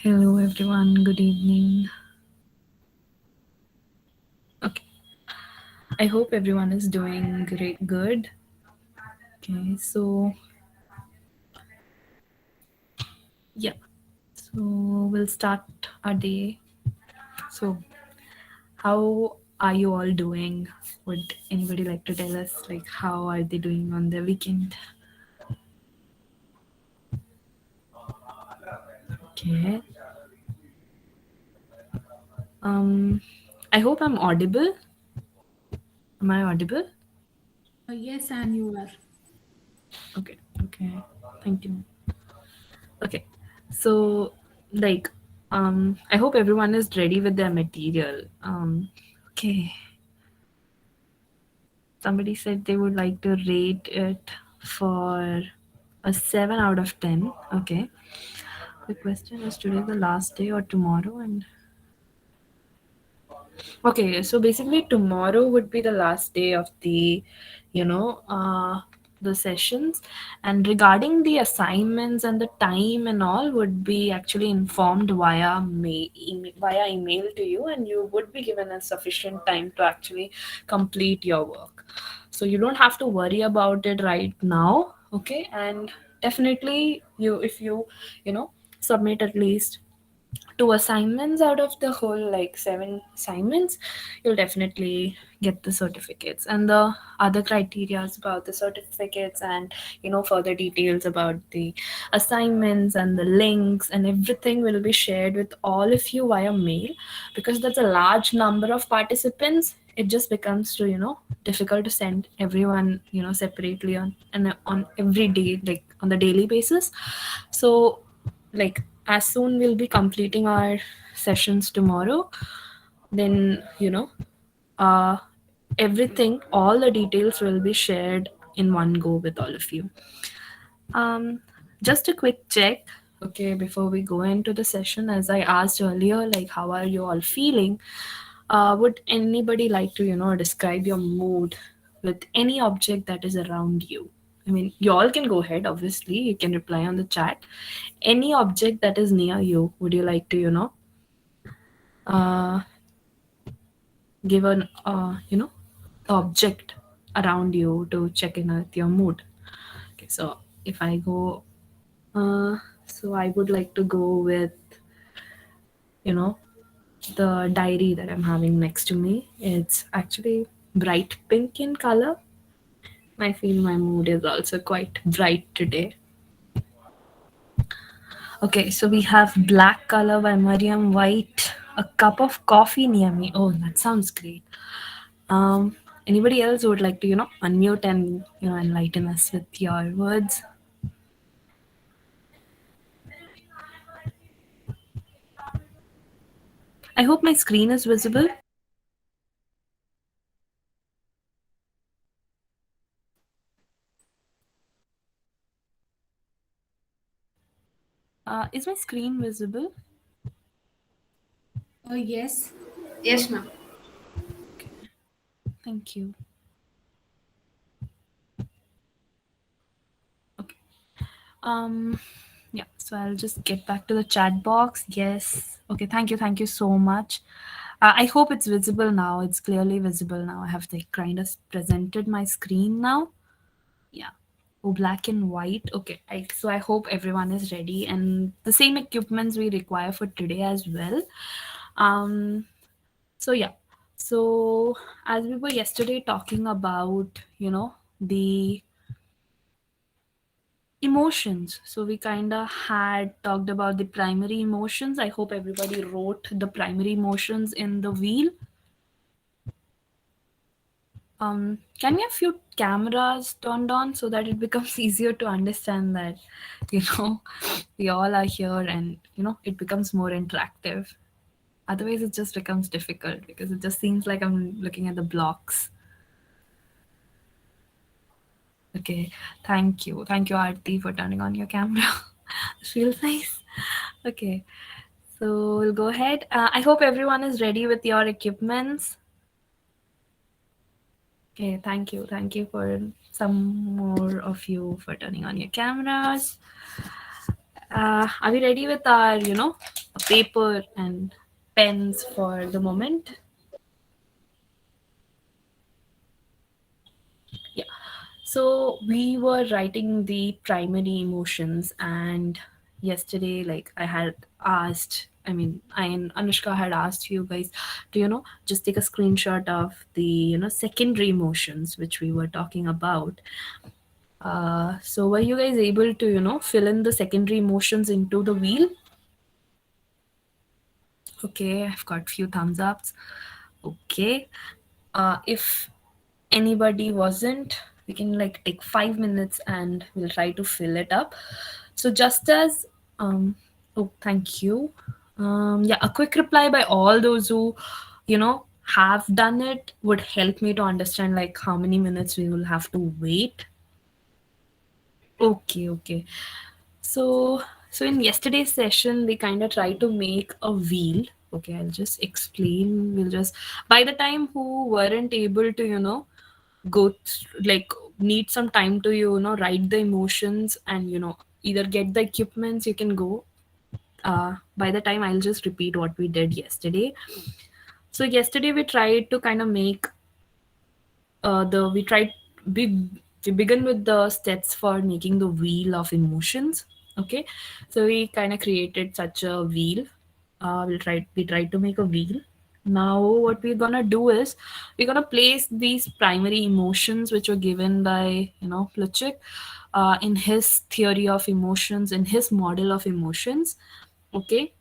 Hello everyone, good evening. Okay, I hope everyone is doing great, good. Okay, so yeah, so we'll start our day. So, how are you all doing? Would anybody like to tell us, like, how are they doing on the weekend? Okay, um, I hope I'm audible. Am I audible? Yes, and you are. Okay, okay, thank you. Okay, so like, I hope everyone is ready with their material. Okay, somebody said they would like to rate it for a 7 out of 10. Okay, the question is today the last day or tomorrow, and okay, so basically tomorrow would be the last day of you know, the sessions, and regarding the assignments and the time and all would be actually informed via email to you, and you would be given a sufficient time to actually complete your work. So you don't have to worry about it right now, okay? And definitely, if you know, submit at least two assignments out of the whole like seven assignments, you'll definitely get the certificates. And the other criteria about the certificates, and further details about the assignments and the links and everything will be shared with all of you via mail. Because that's a large number of participants, it just becomes to difficult to send everyone separately on every day, like on the daily basis. So, like, as soon we'll be completing our sessions tomorrow, then uh everything, all the details will be shared in one go with all of you. um just a quick check, okay, before we go into the session. As I asked earlier, like, how are you all feeling? Would anybody like to describe your mood with any object that is around you? I mean, you all can go ahead, obviously you can reply on the chat. Any object that is near you, would you like to uh, give an object around you to check in with your mood? Okay, so if I go, uh, so I would like to go with you know the diary that I'm having next to me. It's actually bright pink in color. I feel my mood is also quite bright today. Okay, so we have Black Color by Mariam White. A cup of coffee near me. Oh, that sounds great. Um, Anybody else who would like to, unmute and, enlighten us with your words? I hope my screen is visible. Is my screen visible? Yes. Yes, ma'am. Okay, thank you. Okay. Um, yeah, so I'll just get back to the chat box. Yes. Okay, thank you so much. I hope it's visible now. It's clearly visible now. I have like kind of presented my screen now. Yeah. Oh, black and white. Okay. So I hope everyone is ready, and the same equipments we require for today as well. Um. So yeah. So as we were yesterday talking about, the emotions. So we kind of had talked about the primary emotions. I hope everybody wrote the primary emotions in the wheel. Can we have few cameras turned on so that it becomes easier to understand that, you know, we all are here, and, it becomes more interactive. Otherwise, it just becomes difficult because it just seems like I'm looking at the blocks. Okay, thank you. Thank you, Aarti, for turning on your camera. It feels nice. Okay, so we'll go ahead. I hope everyone is ready with your equipments. Okay, thank you. Thank you for some more of you for turning on your cameras. Are we ready with our, paper and pens for the moment? Yeah. So we were writing the primary emotions, and yesterday, like I had asked, I and Anushka had asked you guys to, just take a screenshot of the, secondary emotions which we were talking about. So were you guys able to, fill in the secondary emotions into the wheel? Okay, I've got few thumbs ups. Okay. If anybody wasn't, we can like take 5 minutes and we'll try to fill it up. So just as oh, thank you. Yeah, a quick reply by all those who, have done it would help me to understand like how many minutes we will have to wait. Okay, okay. So, so in yesterday's session, we kind of try to make a wheel. Okay, I'll just explain. We'll just by the time who weren't able to, like need some time to, write the emotions and either get the equipments. You can go. By the time I'll just repeat what we did yesterday. So yesterday we tried to kind of make the we tried we we begin with the steps for making the wheel of emotions. Okay, so we kind of created such a wheel. We tried to make a wheel. Now what we're gonna do is we're gonna place these primary emotions which were given by Plutchik in his theory of emotions, in his model of emotions. Okay,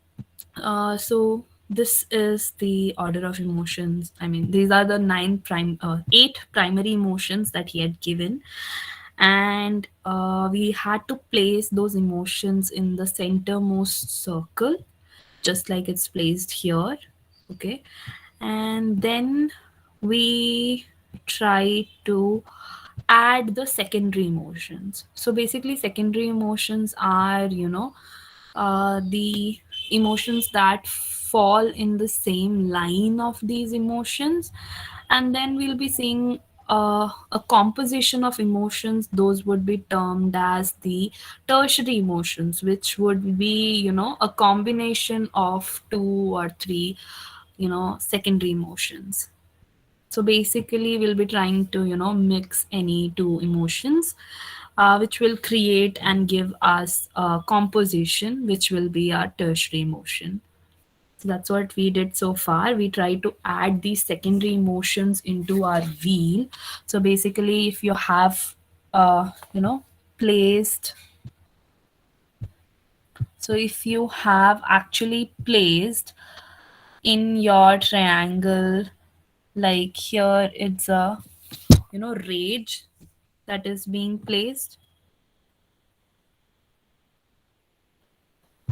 so this is the order of emotions. I mean, these are the eight primary emotions that he had given, and we had to place those emotions in the centermost circle, just like it's placed here. Okay, and then we try to add the secondary emotions. So basically, secondary emotions are, the emotions that fall in the same line of these emotions, and then we'll be seeing a composition of emotions. Those would be termed as the tertiary emotions, which would be a combination of two or three secondary emotions. So basically, we'll be trying to, mix any two emotions, which will create and give us a composition, which will be our tertiary emotion. So that's what we did so far. We tried to add these secondary emotions into our wheel. So basically, if you have, placed, so if you have actually placed in your triangle, like here, it's a rage that is being placed.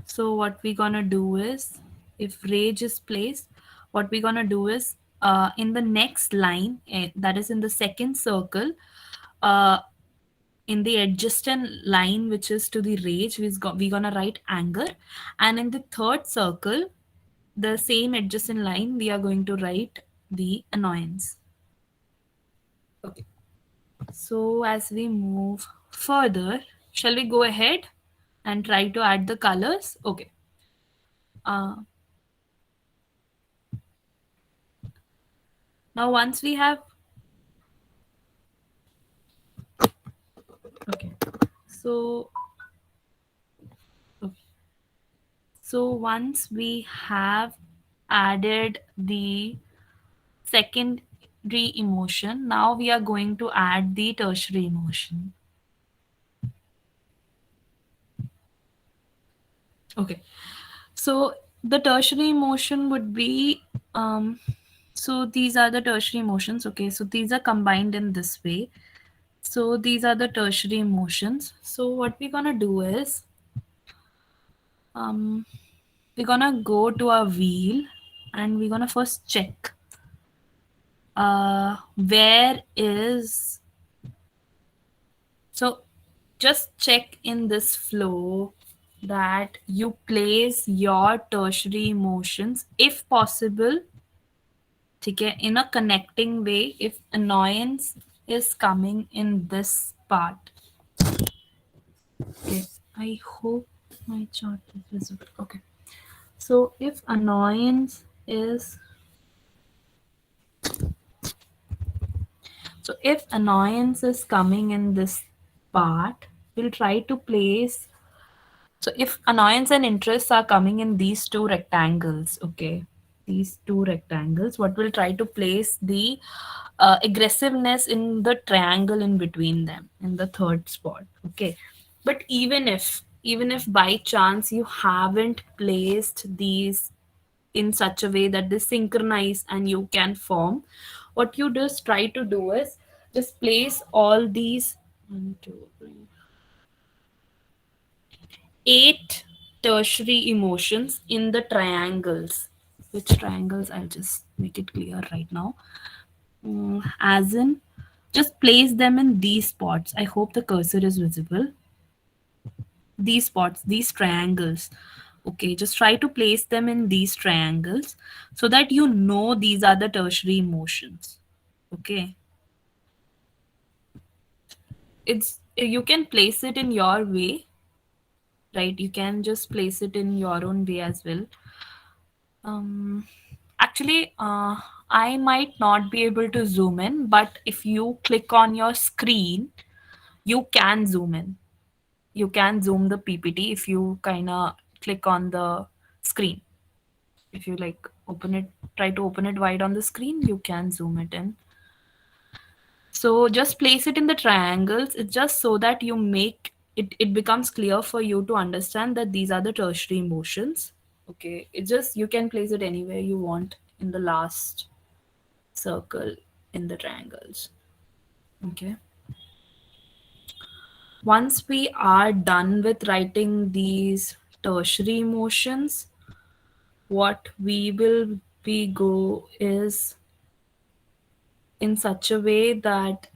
So what we're gonna do is, if rage is placed, what we're gonna do is, in the next line, that is in the second circle, uh, in the adjacent line which is to the rage, we're gonna write anger, and in the third circle, the same adjacent line, we are going to write the annoyance. Okay. So as we move further, shall we go ahead and try to add the colors? Okay. Uh, Now once we have, okay. So okay. So once we have added the secondary emotion, now we are going to add the tertiary emotion. Okay. So the tertiary emotion would be, so these are the tertiary emotions. Okay. So these are combined in this way. So these are the tertiary emotions. So what we're gonna do is, um, we're gonna go to our wheel and we're gonna first check where is, so just check in this flow that you place your tertiary emotions if possible, ठीक है, in a connecting way. If annoyance is coming in this part, okay, I hope. My chart is visible. Okay. So if annoyance is if annoyance is coming in this part, we'll try to place. So if annoyance and interests are coming in these two rectangles, okay, these two rectangles, what we'll try to place the aggressiveness in the triangle in between them in the third spot, okay. But even if by chance you haven't placed these in such a way that they synchronize and you can form, what you just try to do is just place all these one, two, three, eight tertiary emotions in the triangles. Which triangles? I'll just make it clear right now. As in, just place them in these spots. I hope the cursor is visible. These spots, these triangles. Okay, just try to place them in these triangles so that you know these are the tertiary emotions. Okay, it's you can place it in your way, right? You can just place it in your own way as well. Um, Actually, I might not be able to zoom in, but if you click on your screen, you can zoom in. You can zoom the PPT if you kind of click on the screen. If you like open it, try to open it wide on the screen, you can zoom it in. So just place it in the triangles. It's just so that you make it becomes clear for you to understand that these are the tertiary emotions. Okay, it just you can place it anywhere you want in the last circle in the triangles. Okay. Once we are done with writing these tertiary emotions, what we will be go is in such a way that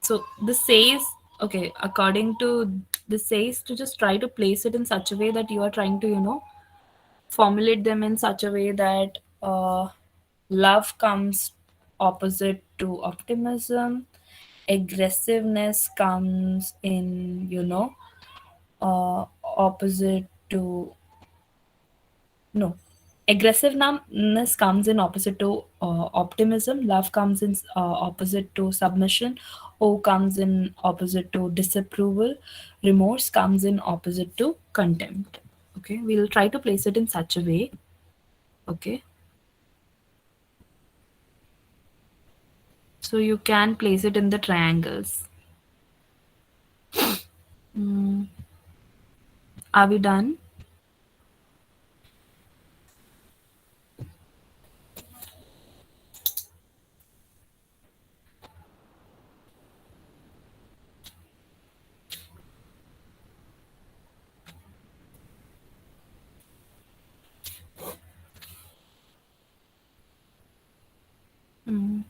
so this says okay according to this says to just try to place it in such a way that you are trying to formulate them in such a way that love comes opposite to optimism, aggressiveness comes in opposite to no. Aggressiveness comes in opposite to optimism. Love comes in opposite to submission. O comes in opposite to disapproval. Remorse comes in opposite to contempt. Okay, we'll try to place it in such a way. Okay, so you can place it in the triangles. Mm, are we done? Mm,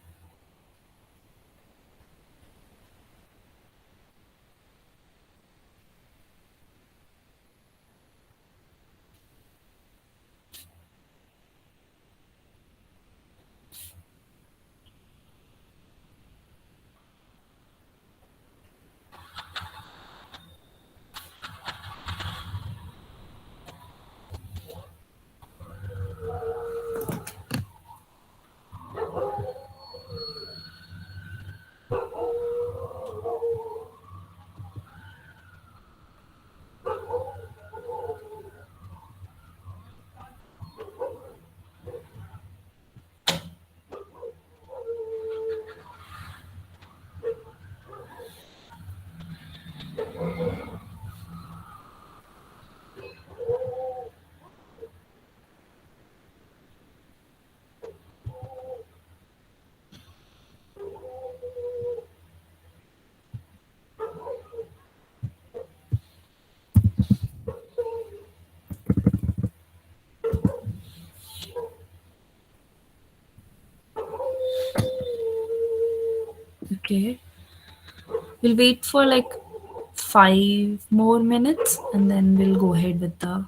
okay, we'll wait for like 5 more minutes and then we'll go ahead with the.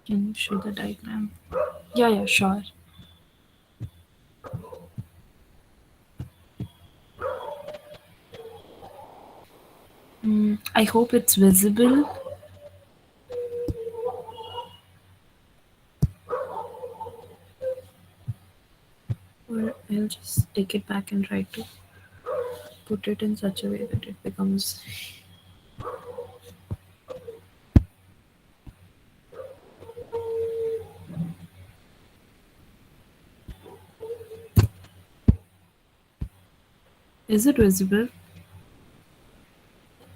Can you show the diagram? Yeah, yeah, sure. I hope it's visible. Or I'll just take it back and try to put it in such a way that it becomes. Is it visible?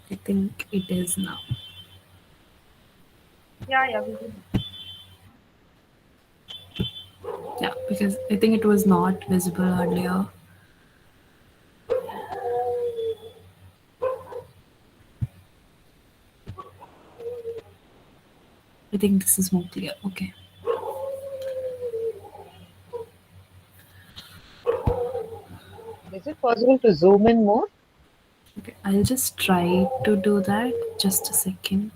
I think it is now. Yeah, yeah, visible. Yeah, because I think it was not visible earlier. I think this is more clear. Okay. Is it possible to zoom in more? Okay. I'll just try to do that. Just a second.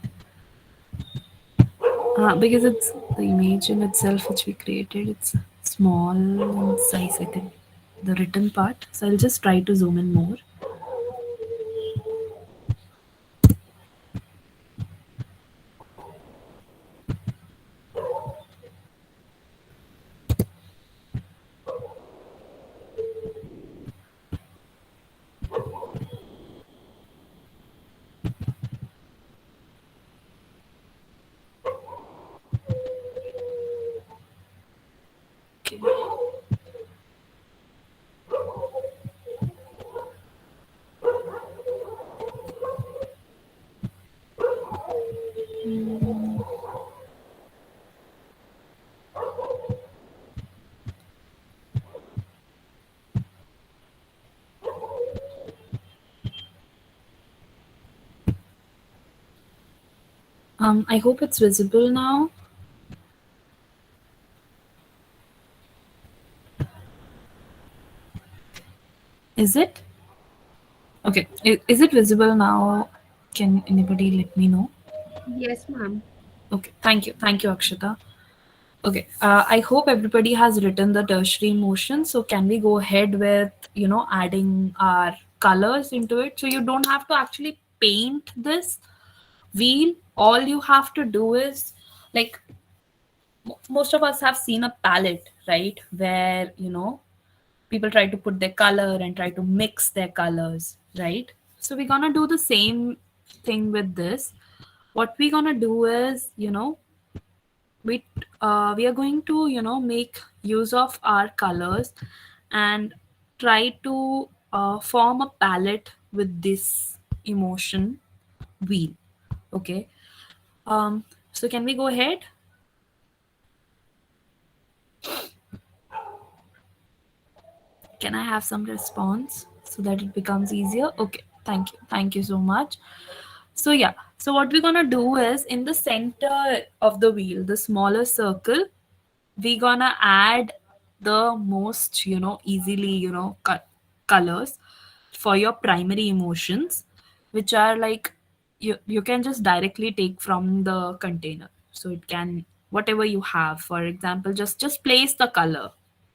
Because it's the image in itself which we created, it's small in size, I think. The written part. So I'll just try to zoom in more. Okay. I hope it's visible now. Is it? Okay. Is it visible now? Can anybody let me know? Yes, ma'am. Okay. Thank you. Thank you, Akshita. Okay. I hope everybody has written the tertiary motion. So can we go ahead with, adding our colors into it? So you don't have to actually paint this wheel. All you have to do is, like, most of us have seen a palette, right? Where, people try to put their color and try to mix their colors, right? So we're gonna do the same thing with this. What we're gonna do is, we we are going to, make use of our colors and try to form a palette with this emotion wheel. Okay. So can we go ahead? Can I have some response so that it becomes easier? Okay, thank you so much. So yeah, so what we're gonna do is, in the center of the wheel, the smaller circle, we're gonna add the most, easily, colors for your primary emotions, which are like, you can just directly take from the container. So it can, whatever you have, for example, just place the color.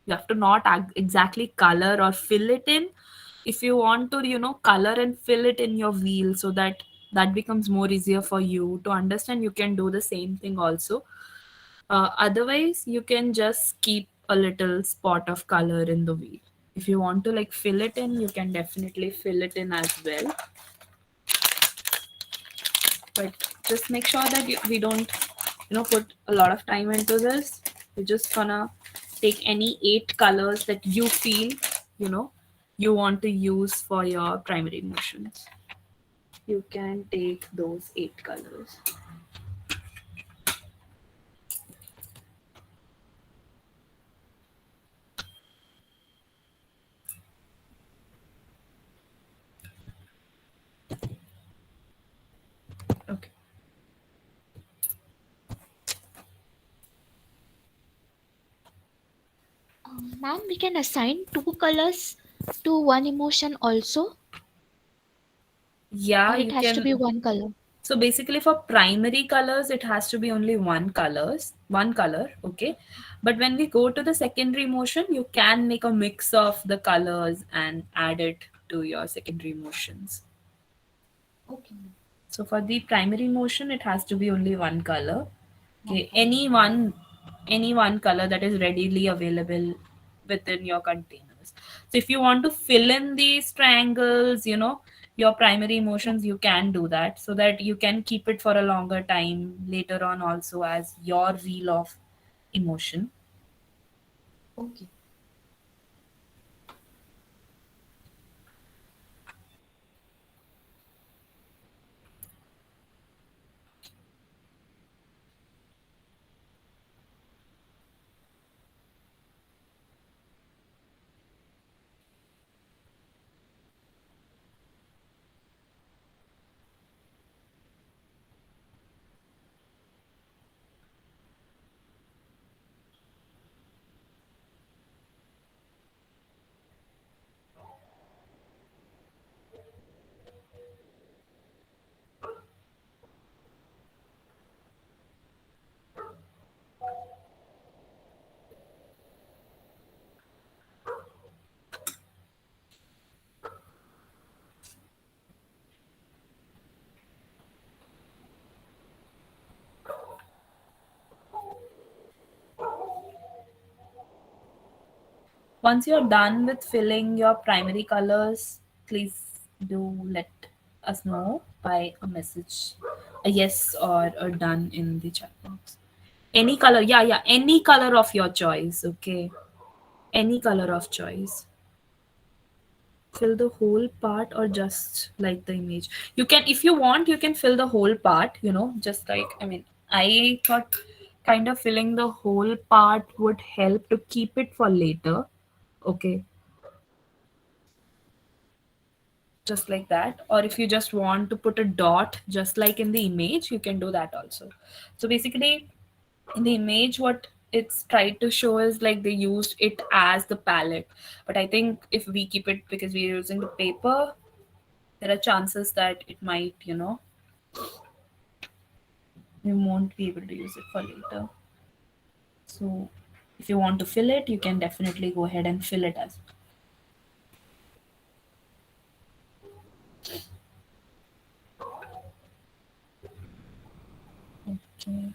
You have to not exactly color or fill it in. If you want to, color and fill it in your wheel, so that that becomes more easier for you to understand, you can do the same thing also. Otherwise, you can just keep a little spot of color in the wheel. If you want to like fill it in, you can definitely fill it in as well. But just make sure that we don't, put a lot of time into this. We're just gonna take any 8 colors that you feel, you know, you want to use for your primary emotions. You can take those 8 colors. Okay. Ma'am, we can assign two colors to one emotion also, Yeah, or it you has to can. be one color. So basically for primary colors, it has to be only one color, okay? But when we go to the secondary motion, you can make a mix of the colors and add it to your secondary motions. Okay, ma'am. So for the primary motion, it has to be only one color. One Okay, color. any one color that is readily available within your containers. So if you want to fill in these triangles, your primary Yeah. emotions, you can do that so that you can keep it for a longer time later on also as your wheel of emotion. Okay. Once you're done with filling your primary colors, please do let us know by a message, a yes or a done in the chat box. Any color, yeah, yeah, any color of your choice, okay? Any color of choice. Fill the whole part or just like the image. You can, if you want, you can fill the whole part, just like, I mean, I thought kind of filling the whole part would help to keep it for later, okay? Just like that, or if you just want to put a dot just like in the image, you can do that also. So basically in the image, what it's tried to show is like they used it as the palette, but I think if we keep it, because we're using the paper, there are chances that it might, we won't be able to use it for later. So if you want to fill it, you can definitely go ahead and fill it as well. Okay.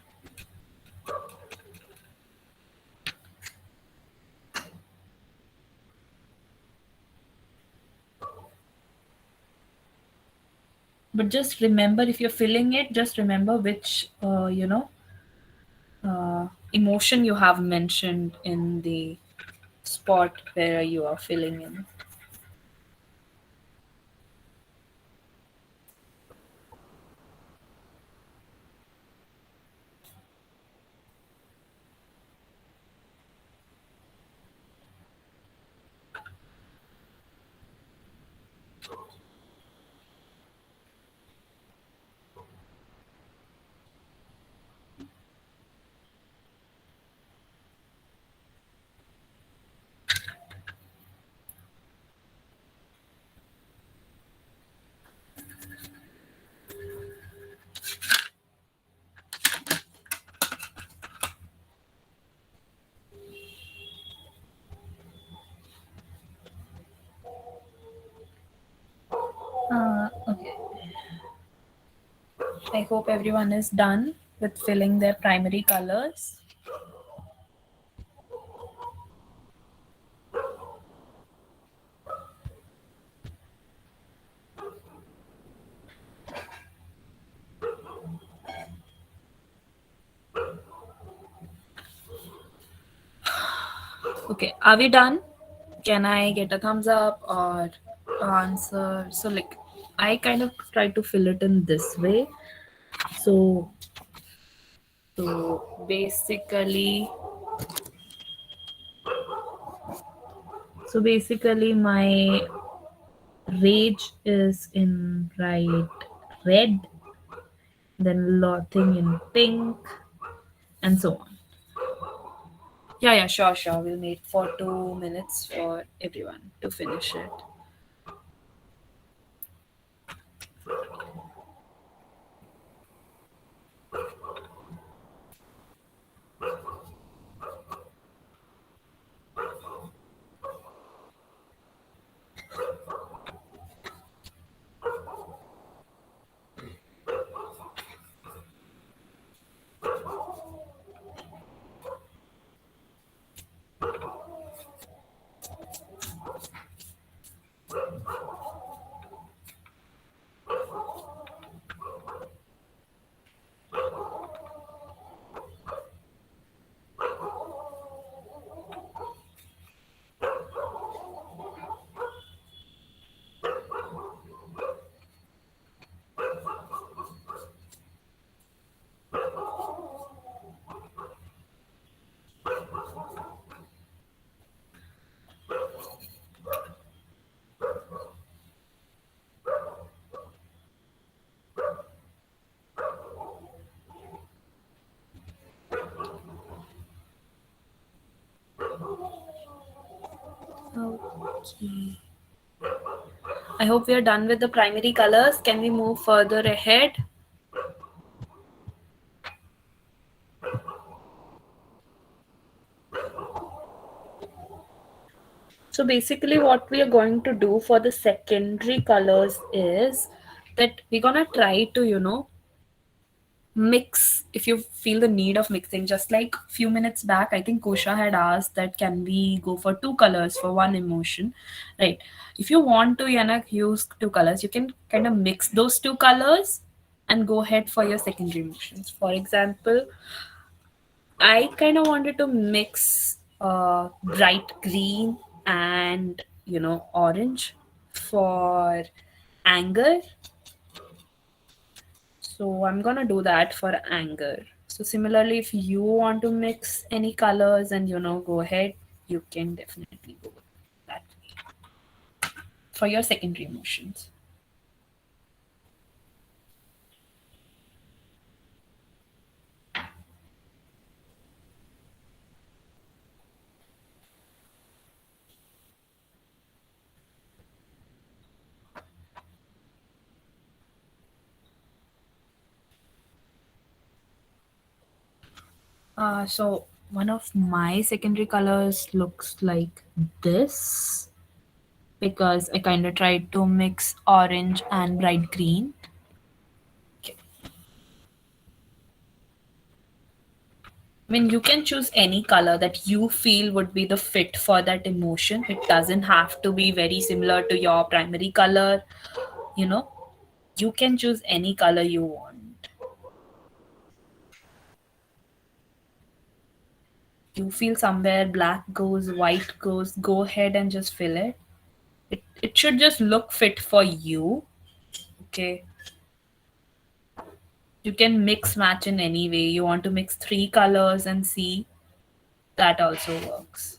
But just remember, if you're filling it, just remember which emotion you have mentioned in the spot where you are filling in. Okay. I hope everyone is done with filling their primary colors. Okay, are we done? Can I get a thumbs up or answer? So, like, I kind of try to fill it in this way. So, basically, my rage is in bright red, then loathing in pink, and so on. Yeah, yeah, sure, sure. We'll wait for 2 minutes for everyone to finish it. Okay. I hope we are done with the primary colors. Can we move further ahead? So basically what we are going to do for the secondary colors is that we're gonna try to, mix if you feel the need of mixing. Just like few minutes back, I think Kosha had asked that can we go for two colors for one emotion, right? If you want to, use two colors, you can kind of mix those two colors and go ahead for your secondary emotions. For example, I kind of wanted to mix bright green and orange for anger. So I'm gonna do that for anger. So similarly, if you want to mix any colors and go ahead, you can definitely go that way for your secondary emotions. So one of my secondary colors looks like this because I kind of tried to mix orange and bright green. Okay. I mean, you can choose any color that you feel would be the fit for that emotion. It doesn't have to be very similar to your primary color. You know, you can choose any color you want. You feel somewhere black goes, white goes, go ahead and just fill it. It should just look fit for you. Okay. You can mix match in any way. You want to mix three colors and see, that also works.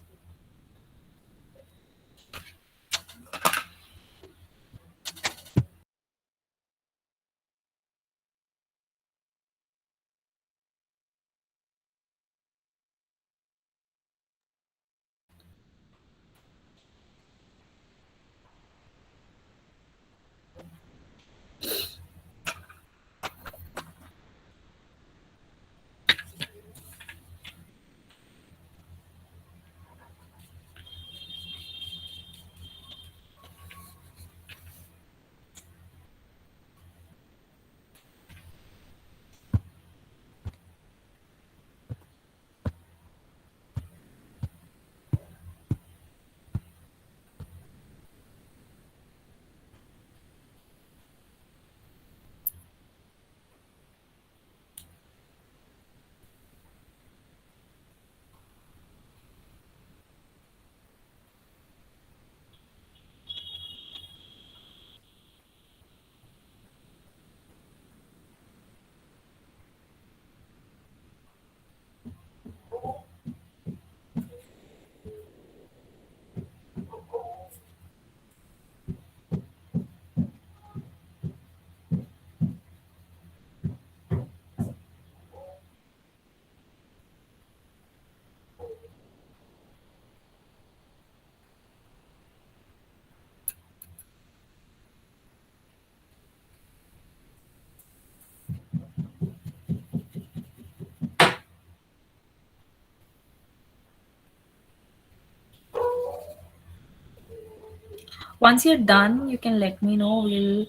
Once you're done, you can let me know. We'll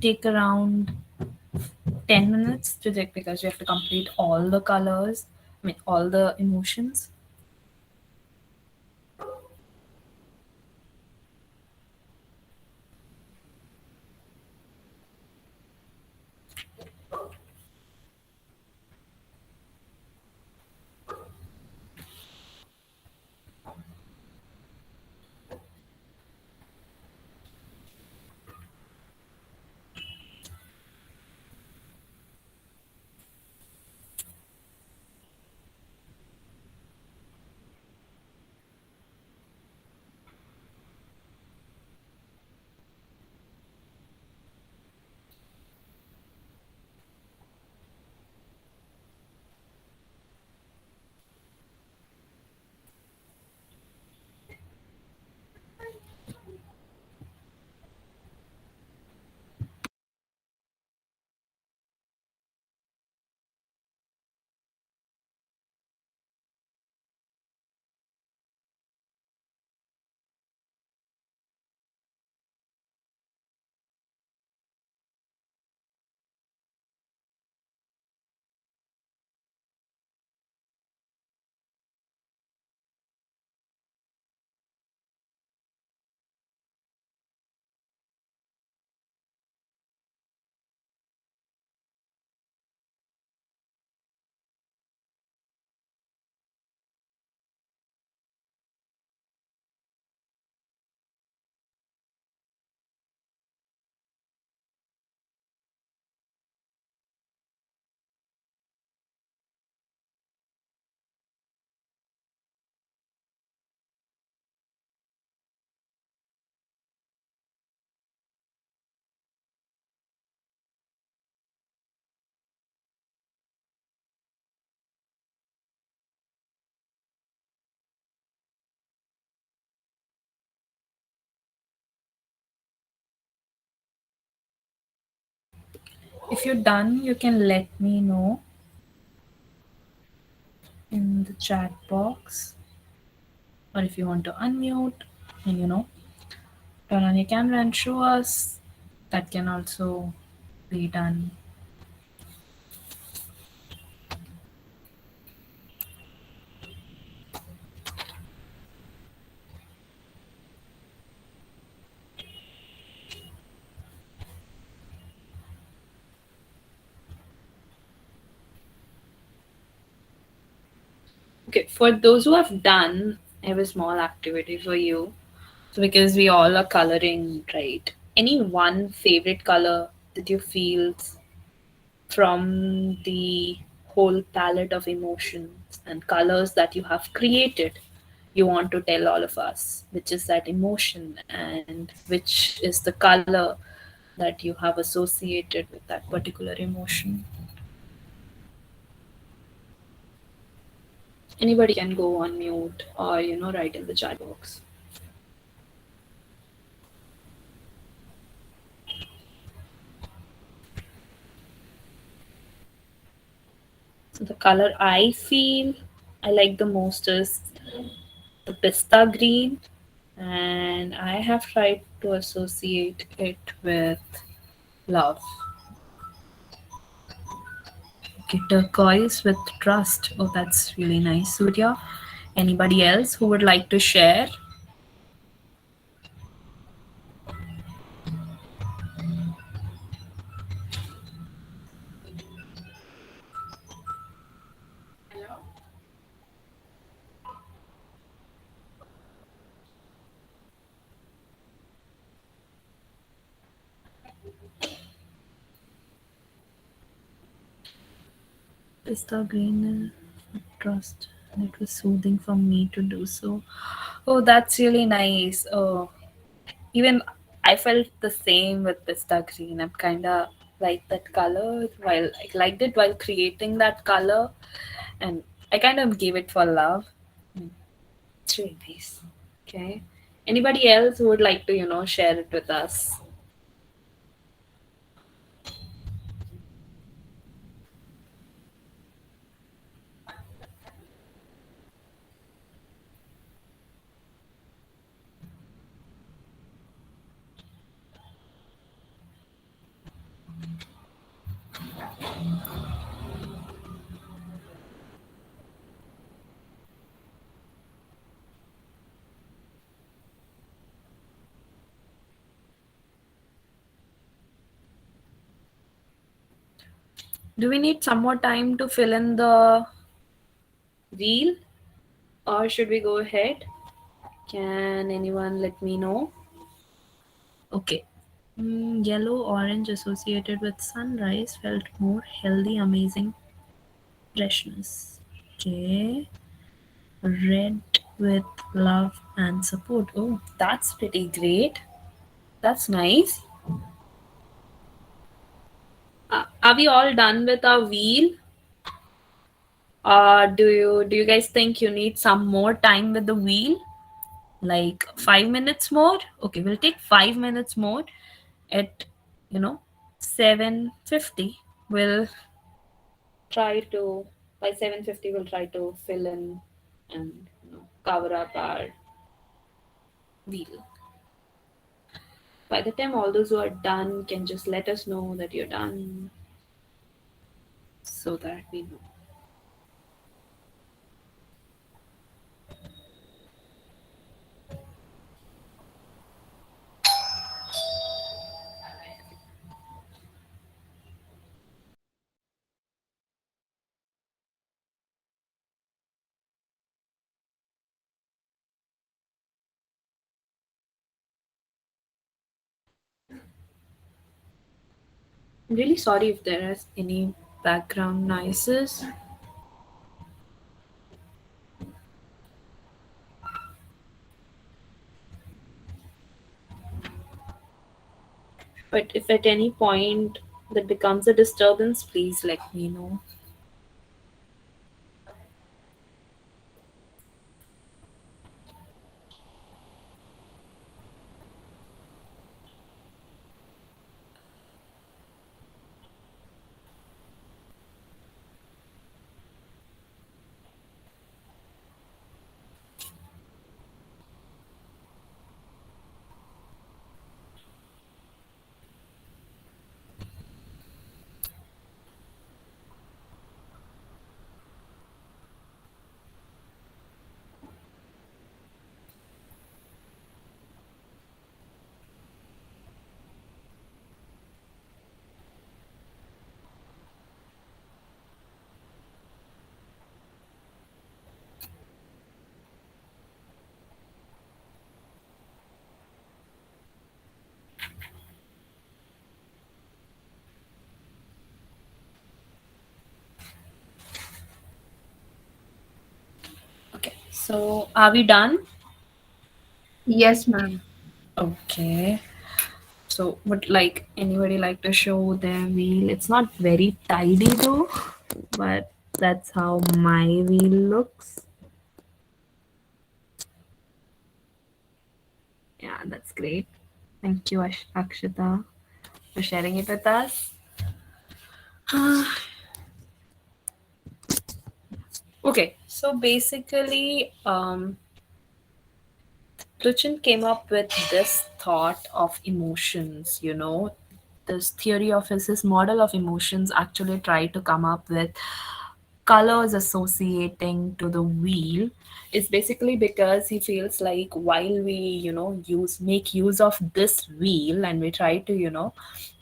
take around 10 minutes to check because you have to complete all the colors, I mean, all the emotions. If you're done, you can let me know in the chat box, or if you want to unmute and turn on your camera and show us, that can also be done. Okay, for those who have done, I have a small activity for you. So, because we all are coloring, right? Any one favorite color that you feel from the whole palette of emotions and colors that you have created, you want to tell all of us which is that emotion and which is the color that you have associated with that particular emotion. Anybody can go on mute or write in the chat box. So the color I feel I like the most is the pista green, and I have tried to associate it with love. Okay, turquoise with trust. Oh, that's really nice, Surya. Anybody else who would like to share? Pista green with trust. And it was soothing for me to do so. Oh, that's really nice. Oh, even I felt the same with pista green. I'm kind of like that color while I liked it while creating that color, and I kind of gave it for love. Mm, it's really nice. Okay. Anybody else who would like to, share it with us? Do we need some more time to fill in the wheel, or should we go ahead? Can anyone let me know? Okay. Yellow orange associated with sunrise felt more healthy, amazing freshness. Okay. Red with love and support. Oh, that's pretty great. That's nice. Are we all done with our wheel? Do you guys think you need some more time with the wheel? Like 5 minutes more? Okay, we'll take 5 minutes more at you know 7:50. We'll try to by 7:50 we'll try to fill in and cover up our wheel. By the time all those who are done can just let us know that you're done so that we know. I'm really sorry if there is any background noises, but if at any point that becomes a disturbance, please let me know. So, are we done? Yes, ma'am. Okay. So, would like anybody like to show their wheel? It's not very tidy though, but that's how my wheel looks. Yeah, that's great. Thank you, Akshita, for sharing it with us. Okay, so basically, Luchin came up with this thought of emotions, this theory of his model of emotions actually tried to come up with colors associating to the wheel is basically because he feels like while we make use of this wheel and we try to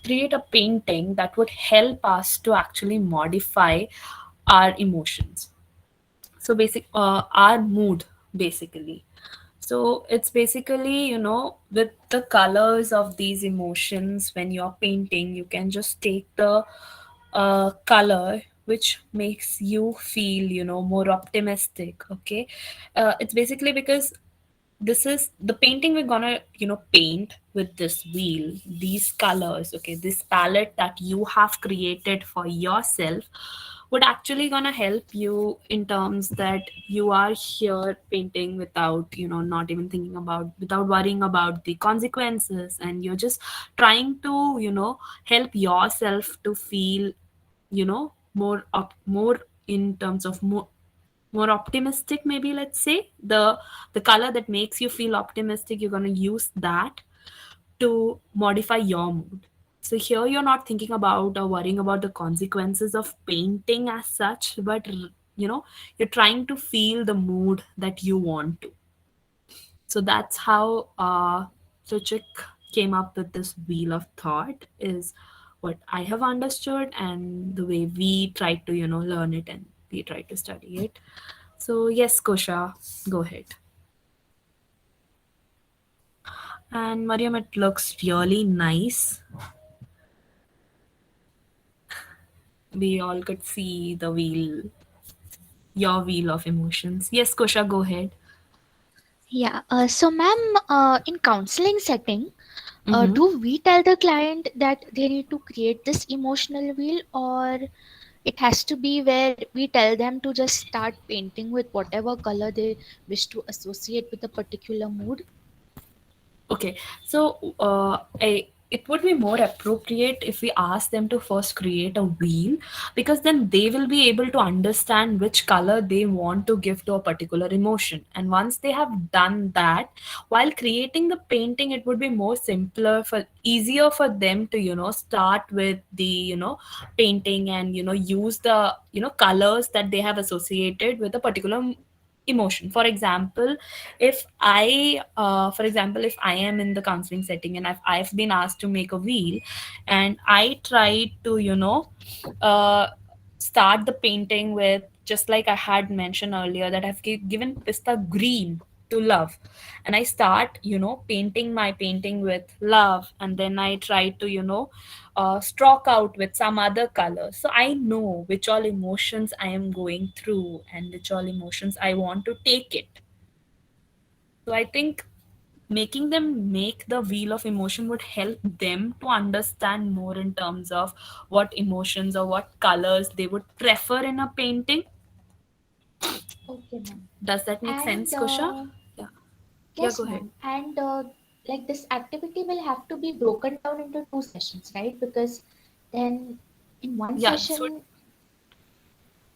create a painting that would help us to actually modify our emotions, so basic our mood basically. So it's basically, with the colors of these emotions, when you're painting, you can just take the color which makes you feel, more optimistic. Okay. It's basically because this is the painting we're gonna, paint with this wheel, these colors, okay, this palette that you have created for yourself would actually gonna help you in terms that you are here painting without not even thinking about, without worrying about the consequences, and you're just trying to help yourself to feel more in terms of more optimistic, maybe. Let's say the color that makes you feel optimistic, you're going to use that to modify your mood. So here you're not thinking about or worrying about the consequences of painting as such, but you're trying to feel the mood that you want to. So that's how Suchik came up with this wheel of thought, is what I have understood, and the way we try to learn it and we try to study it. So yes, Kosha, go ahead. And Mariam, it looks really nice. We all could see the wheel, your wheel of emotions. Yes, Kosha, go ahead. Yeah, so ma'am, in counseling setting, Mm-hmm. do we tell the client that they need to create this emotional wheel, or it has to be where we tell them to just start painting with whatever color they wish to associate with a particular mood? Okay, so it would be more appropriate if we ask them to first create a wheel, because then they will be able to understand which color they want to give to a particular emotion. And once they have done that, while creating the painting, it would be more simpler, for easier for them to start with the painting, and use the colors that they have associated with a particular emotion. For example, if I am in the counseling setting and I've been asked to make a wheel, and I try to uh, start the painting with, just like I had mentioned earlier, that I've given pista green to love, and I start painting my painting with love, and then I try to stroke out with some other color, so I know which all emotions I am going through and which all emotions I want to take it. So I think making them make the wheel of emotion would help them to understand more in terms of what emotions or what colors they would prefer in a painting. Okay, ma'am. Does that make And sense, Kusha? Yeah. Yeah, yes, go ahead. ma'am. And like this activity will have to be broken down into two sessions, right? Because then in one Yeah, this would session,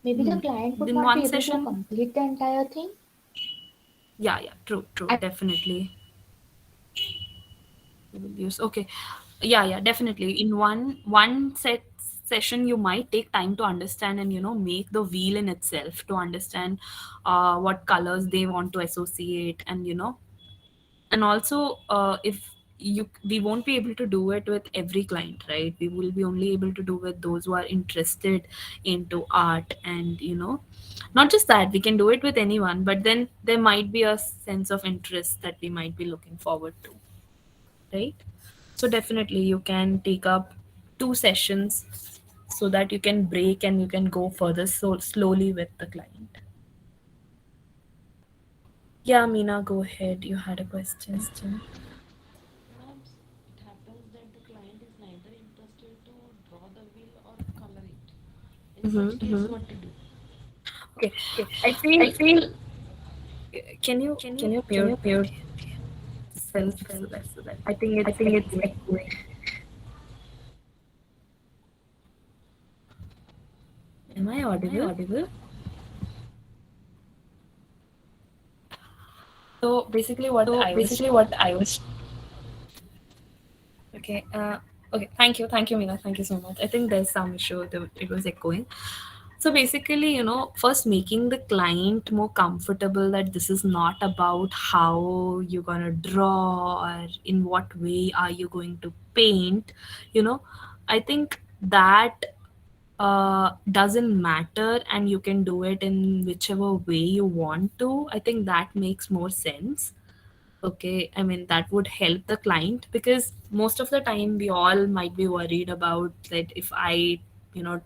maybe the client would in not be one able to session. complete the entire thing. Yeah, yeah, true, I, definitely. You will use, okay. Yeah, yeah, definitely. In one set session, you might take time to understand and make the wheel in itself, to understand what colors they want to associate, and and also if you we won't be able to do it with every client, right? We will be only able to do with those who are interested into art, and not just that, we can do it with anyone, but then there might be a sense of interest that we might be looking forward to, right? So definitely you can take up two sessions so that you can break and you can go further so slowly with the client. Yeah, Meena, go ahead. You had a question. Sometimes it happens that the client is neither interested to draw the wheel or color it. In Mm-hmm. such case, what to do? Okay, I feel. Can you mute self so that I think it's echoing. Am I audible? So basically, what I was okay. Okay, thank you, Meena. Thank you so much. I think there's some issue. It was echoing. So basically, first making the client more comfortable that this is not about how you're gonna draw or in what way are you going to paint. You know, I think that doesn't matter, and you can do it in whichever way you want to. I think that makes more sense. Okay, I mean that would help the client, because most of the time we all might be worried about that if I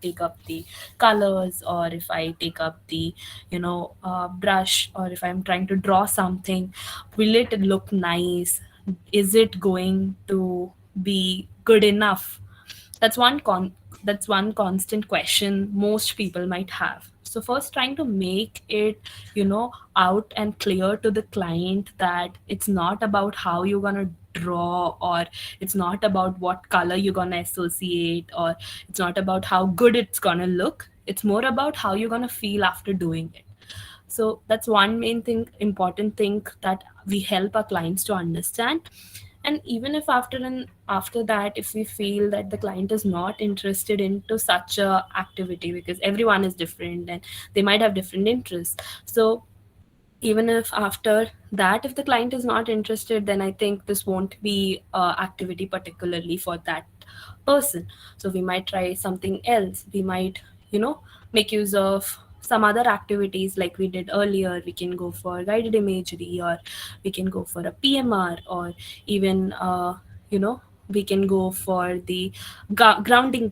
take up the colors, or if I take up the brush, or if I'm trying to draw something, will it look nice, is it going to be good enough? That's one constant question most people might have. So first, trying to make it out and clear to the client that it's not about how you're going to draw, or it's not about what color you're going to associate, or it's not about how good it's going to look. It's more about how you're going to feel after doing it. So that's one main thing, important thing that we help our clients to understand. And even if after that, if we feel that the client is not interested into such a activity, because everyone is different and they might have different interests. So even if after that, if the client is not interested, then I think this won't be a activity particularly for that person. So we might try something else. We might you know make use of some other activities like we did earlier. We can go for guided imagery, or we can go for a PMR, or even you know we can go for the grounding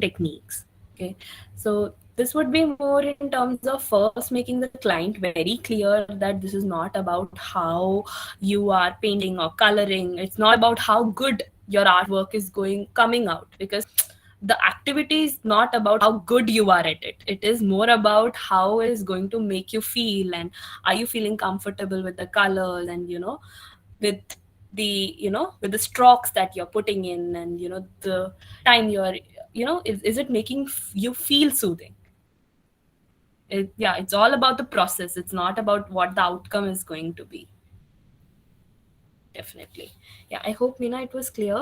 techniques. Okay, so this would be more in terms of first making the client very clear that this is not about how you are painting or coloring. It's not about how good your artwork is coming out, because the activity is not about how good you are at it. It is more about how it is going to make you feel, and are you feeling comfortable with the colors, and with with the strokes that you're putting in, and the time you're is it making you feel soothing? Yeah, it's all about the process. It's not about what the outcome is going to be. Definitely. Yeah, I hope, Meena, it was clear.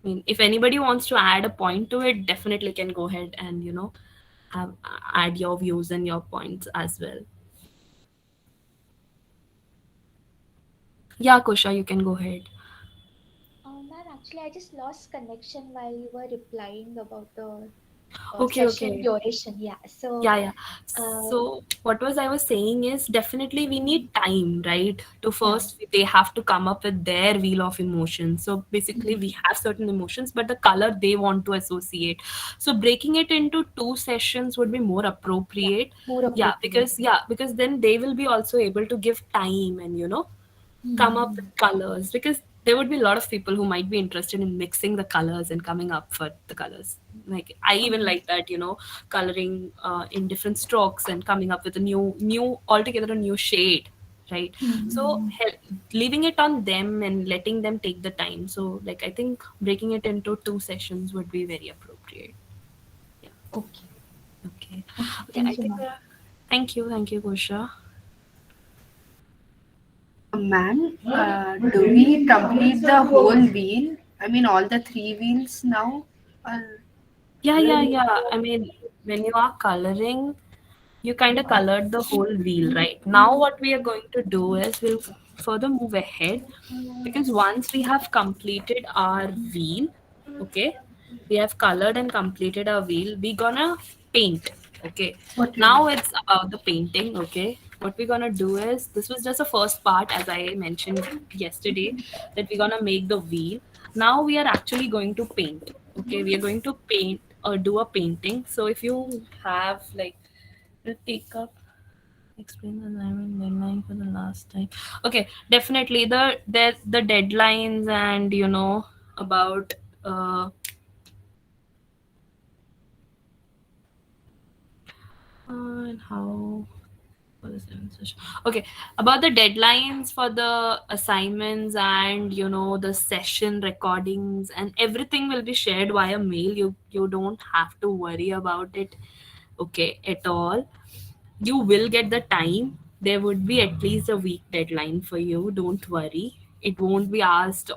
I mean, if anybody wants to add a point to it, definitely can go ahead and have add your views and your points as well. Yeah, Kosha, you can go ahead. Ma'am, actually, I just lost connection while you were replying about the Okay, session okay. duration. Yeah. So, Yeah, yeah. uh, So what was I was saying is, definitely we need time, right? To yeah. first they have to come up with their wheel of emotions. So basically we have certain emotions, but the color they want to associate. So breaking it into two sessions would be more Yeah. appropriate. More appropriate. Yeah, because then they will be also able to give time and come up with colors, because there would be a lot of people who might be interested in mixing the colors and coming up for the colors. Like I even Okay. like that, coloring in different strokes and coming up with a new altogether a new shade, right? So leaving it on them and letting them take the time. So like I think breaking it into two sessions would be very appropriate. Yeah. Okay. Okay. Okay. Okay, I Thank you, think ma'am. thank you, Kosha. Ma'am, do we complete the whole wheel? I mean, all the three wheels now? Or Yeah. I mean, when you are coloring, you kind of colored the whole wheel, right? Now, what we are going to do is we'll further move ahead, because once we have completed our wheel, okay, we have colored and completed our wheel, we're gonna paint, okay. what you Now it's about the painting, okay. What we're gonna do is, this was just the first part, as I mentioned yesterday, that we're gonna make the wheel. Now we are actually going to paint, okay. We are going to paint or do a painting. So if you have like, we'll take up. Explain the assignment deadline for the last time. Okay, definitely the deadlines and about and how for the seventh session. Okay, about the deadlines for the assignments and the session recordings and everything will be shared via mail. You don't have to worry about it, okay, at all. You will get the time. There would be at least a week deadline for you. Don't worry. It won't be asked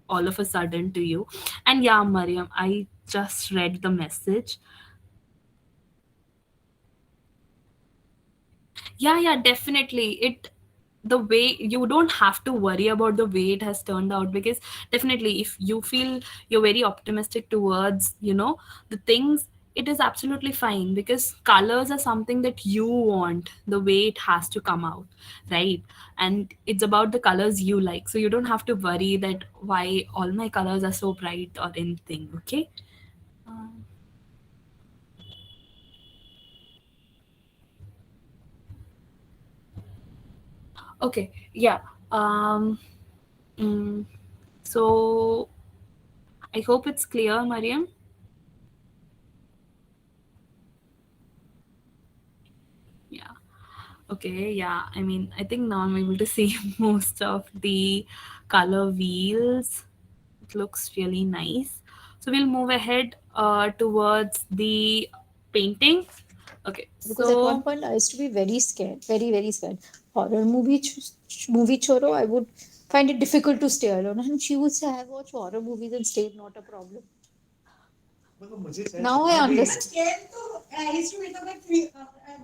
all of a sudden to you. And yeah, Mariam, I just read the message. Yeah, definitely. The way you don't have to worry about the way it has turned out, because definitely if you feel you're very optimistic towards the things, it is absolutely fine, because colors are something that you want the way it has to come out, right? And it's about the colors you like, so you don't have to worry that why all my colors are so bright or anything, okay? Um, okay, yeah. um mm, so I hope it's clear, Mariam. Yeah. Okay. Yeah. I mean, I think now I'm able to see most of the color wheels. It looks really nice. So we'll move ahead towards the painting. Okay. Because at one So point I used to be very scared, very very scared. Horror movie, movie choro, I would find it difficult to stay alone. And she would say, "I watch horror movies and stay, not a problem." Now I understand.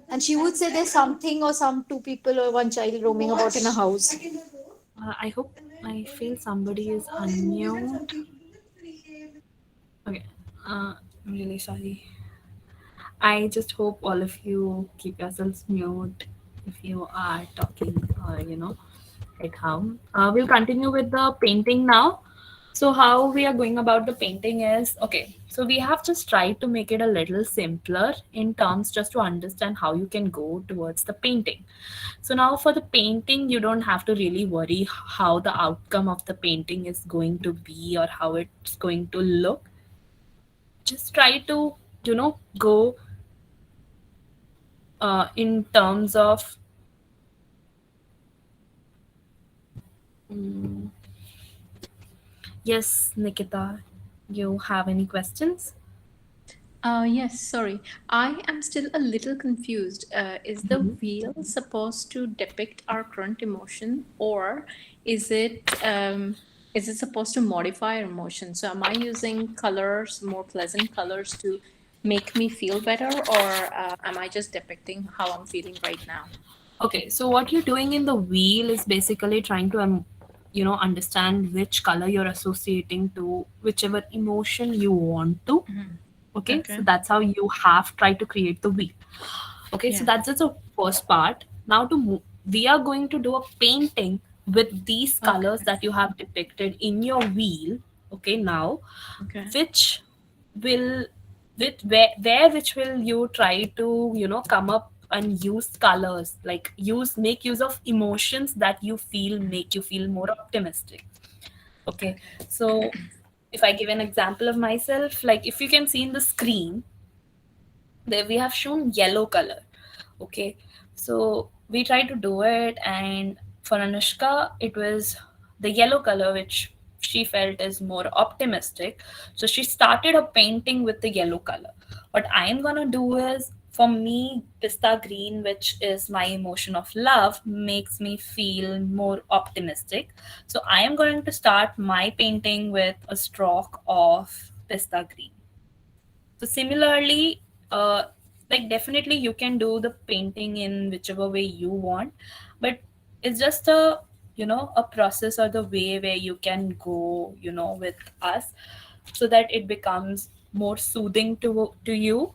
And she would say there's something or some two people or one child roaming about in a house. I hope I feel somebody is unmute. Okay. I'm really sorry. I just hope all of you keep yourselves mute if you are talking, at home. We'll continue with the painting now. So, how we are going about the painting is okay. So, we have just tried to make it a little simpler in terms just to understand how you can go towards the painting. So, now for the painting, you don't have to really worry how the outcome of the painting is going to be or how it's going to look. Just try to, go in terms of mm, yes, Nikita, you have any questions? Yes, sorry. I am still a little confused. Is the Mhm. wheel supposed to depict our current emotion, or is it supposed to modify our emotion? So, am I using colors, more pleasant colors, to make me feel better, or am I just depicting how I'm feeling right now? Okay, so what you're doing in the wheel is basically trying to understand which color you're associating to whichever emotion you want to. Okay, so Okay. that's how you have tried to create the wheel. Okay, so Yeah. that's just the first part. Now we are going to do a painting with these Okay. colors that you have depicted in your wheel. Okay, now Okay. which will with where which will you try to come up and use colors, like make use of emotions that you feel make you feel more optimistic. Okay, Okay. so if I give an example of myself, like if you can see in the screen, there we have shown yellow color. Okay, so we tried to do it, and for Anushka it was the yellow color which she felt is more optimistic, so she started her painting with the yellow color. What I am gonna do is, for me, pista green, which is my emotion of love, makes me feel more optimistic, so I am going to start my painting with a stroke of pista green. So similarly, like definitely you can do the painting in whichever way you want, but it's just a process or the way where you can go with us, so that it becomes more soothing to you,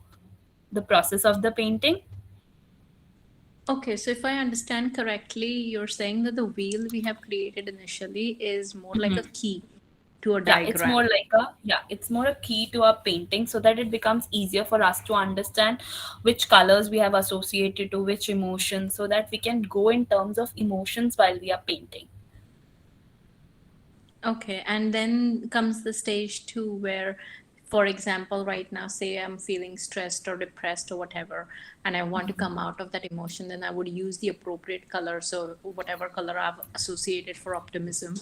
the process of the painting. Okay, so if I understand correctly, you're saying that the wheel we have created initially is more like a key. to a Yeah, it's more diagram. like a, yeah, it's more a key to our painting, so that it becomes easier for us to understand which colors we have associated to which emotions, so that we can go in terms of emotions while we are painting. Okay, and then comes the stage two where, for example, right now, say I'm feeling stressed or depressed or whatever, and I want to come out of that emotion, then I would use the appropriate color. So, whatever color I've associated for optimism,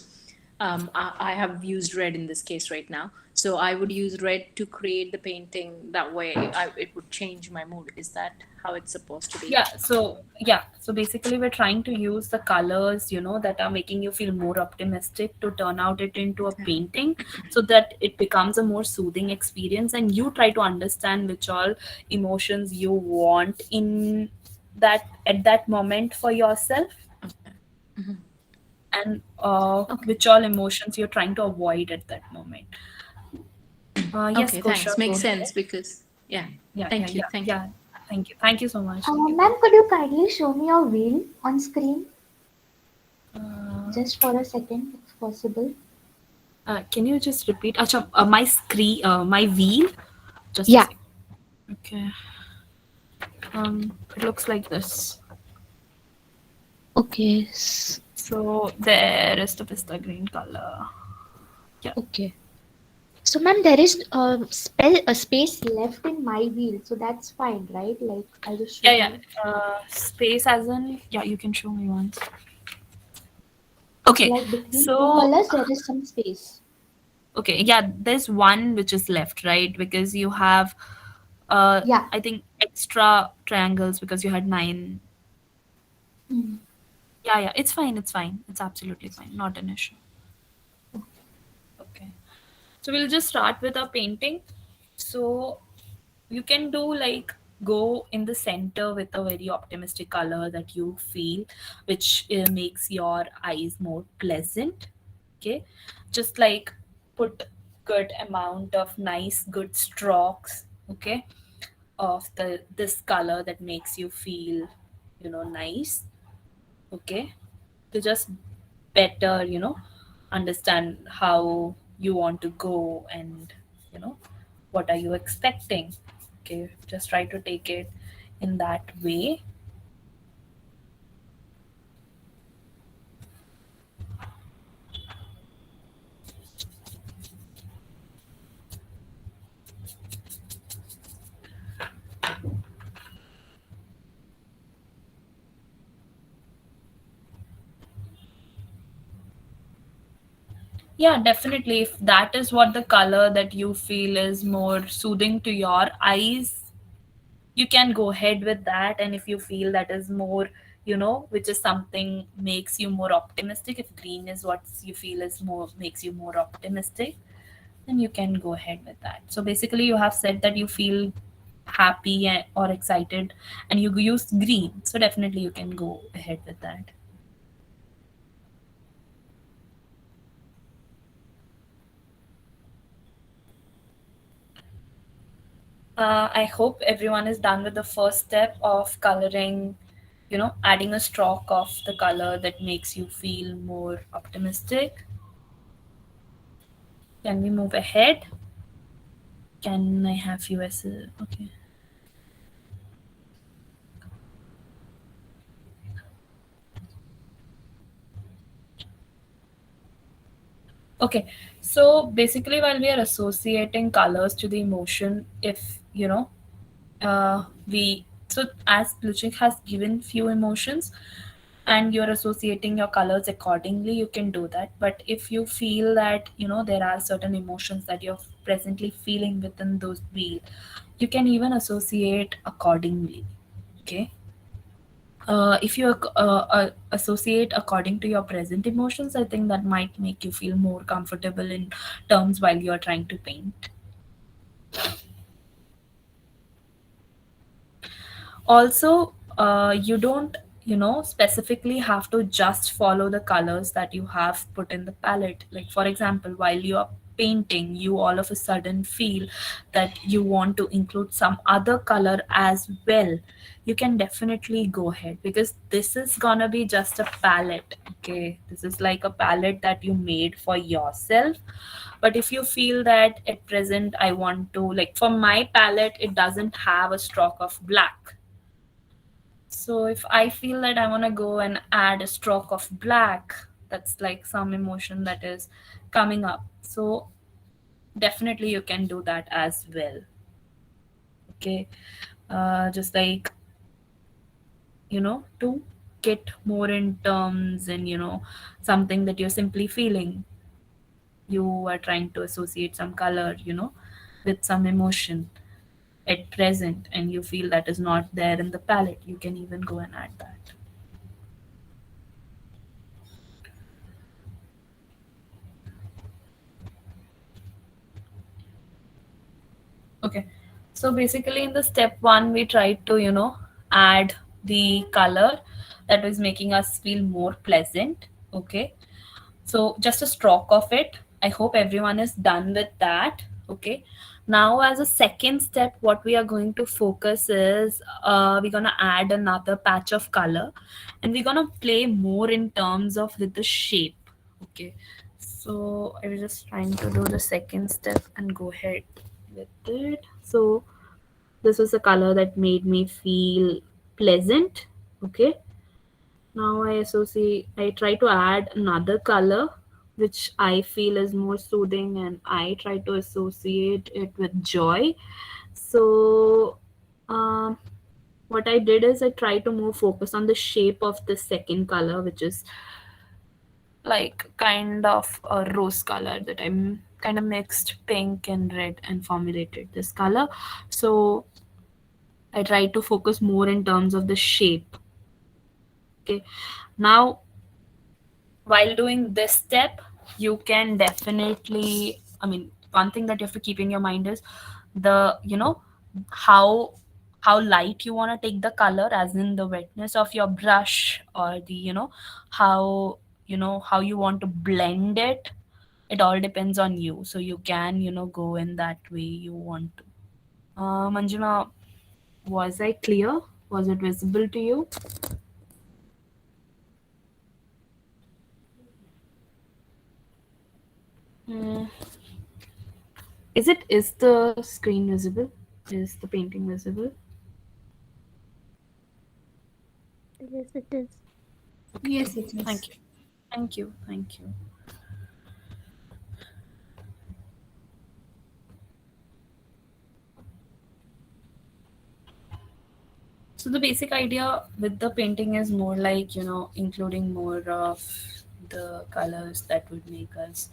I have used red in this case right now. So, I would use red to create the painting. That way, it would change my mood. Is that how it's supposed to be? Yeah, so basically we're trying to use the colors, that are making you feel more optimistic, to turn out it into a Okay. painting, so that it becomes a more soothing experience, and you try to understand which all emotions you want in that at that moment for yourself, Okay. Mhm. and Okay. which all emotions you're trying to avoid at that moment. Yes, Okay, Kosha, thanks. go Makes ahead. sense because, yeah. Yeah, yeah, Thank you. yeah, Thank you. yeah. Thank you so much. Thank you. Ma'am, could you kindly show me your wheel on screen Uh, just for a second, if possible? can you just repeat? Acha, my screen, my wheel. Just a Yeah. sec. Okay. It looks like this. Okay. So there is the pista green color. Yeah. Okay. So, ma'am, there is a space left in my wheel, so that's fine, right? Like, I'll just show Yeah, yeah. you. Space as in, yeah, you can show me once. Okay. Like, between two So, colors, there is some space. okay, yeah, there's one which is left, right? Because you have, Yeah. I think, extra triangles because you had nine. Mm. Yeah, yeah, it's fine. It's fine. It's absolutely fine. Not an issue. Okay. So we'll just start with our painting. So you can do like, go in the center with a very optimistic color that you feel, which makes your eyes more pleasant. Okay. Just like, put good amount of nice good strokes, okay, of the this color that makes you feel, nice, okay, to just better, understand how you want to go, and what are you expecting. Okay, just try to take it in that way. Yeah, definitely, if that is what the color that you feel is more soothing to your eyes, you can go ahead with that. And if you feel that is more, which is something makes you more optimistic, if green is what you feel is more makes you more optimistic, then you can go ahead with that. So basically you have said that you feel happy or excited, and you use green, so definitely you can go ahead with that. I hope everyone is done with the first step of coloring, adding a stroke of the color that makes you feel more optimistic. Can we move ahead? Can I have you as a, okay. Okay, so basically, while we are associating colors to the emotion, if we so as Luchik has given few emotions, and you're associating your colors accordingly, you can do that. But if you feel that there are certain emotions that you're presently feeling within those wheel, you can even associate accordingly. Okay. If you associate according to your present emotions, I think that might make you feel more comfortable in terms while you're trying to paint. Also, you don't specifically have to just follow the colors that you have put in the palette. Like, for example, while you are painting, you all of a sudden feel that you want to include some other color as well, you can definitely go ahead, because this is gonna be just a palette. Okay, this is like a palette that you made for yourself. But if you feel that at present I want to, like for my palette, it doesn't have a stroke of black. So if I feel that I want to go and add a stroke of black, that's like some emotion that is coming up. So definitely you can do that as well. Okay. Just like, to get more in terms and, something that you're simply feeling. You are trying to associate some color, with some emotion at present, and you feel that is not there in the palette. You can even go and add that. Okay. So basically in the step one, we tried to, add the color that was making us feel more pleasant. Okay. So just a stroke of it. I hope everyone is done with that. Okay. Now, as a second step, what we are going to focus is we're going to add another patch of color, and we're going to play more in terms of with the shape. Okay. So I was just trying to do the second step and go ahead with it. So this was a color that made me feel pleasant. Okay. Now I try to add another color which I feel is more soothing, and I try to associate it with joy. So um, what I did is I try to more focus on the shape of the second color, which is like kind of a rose color that I'm kind of mixed pink and red and formulated this color. So I try to focus more in terms of the shape. Okay. Now, while doing this step, you can definitely, I mean, one thing that you have to keep in your mind is the, how how light you want to take the color, as in the wetness of your brush, or the, how you want to blend it. It all depends on you, so you can, go in that way you want to. Manjuna, was I clear? Was it visible to you? Mm. Is the screen visible? Is the painting visible? Yes, it is. Okay, Yes, it is. thank you. Thank you. Thank you. So the basic idea with the painting is more like, including more of the colors that would make us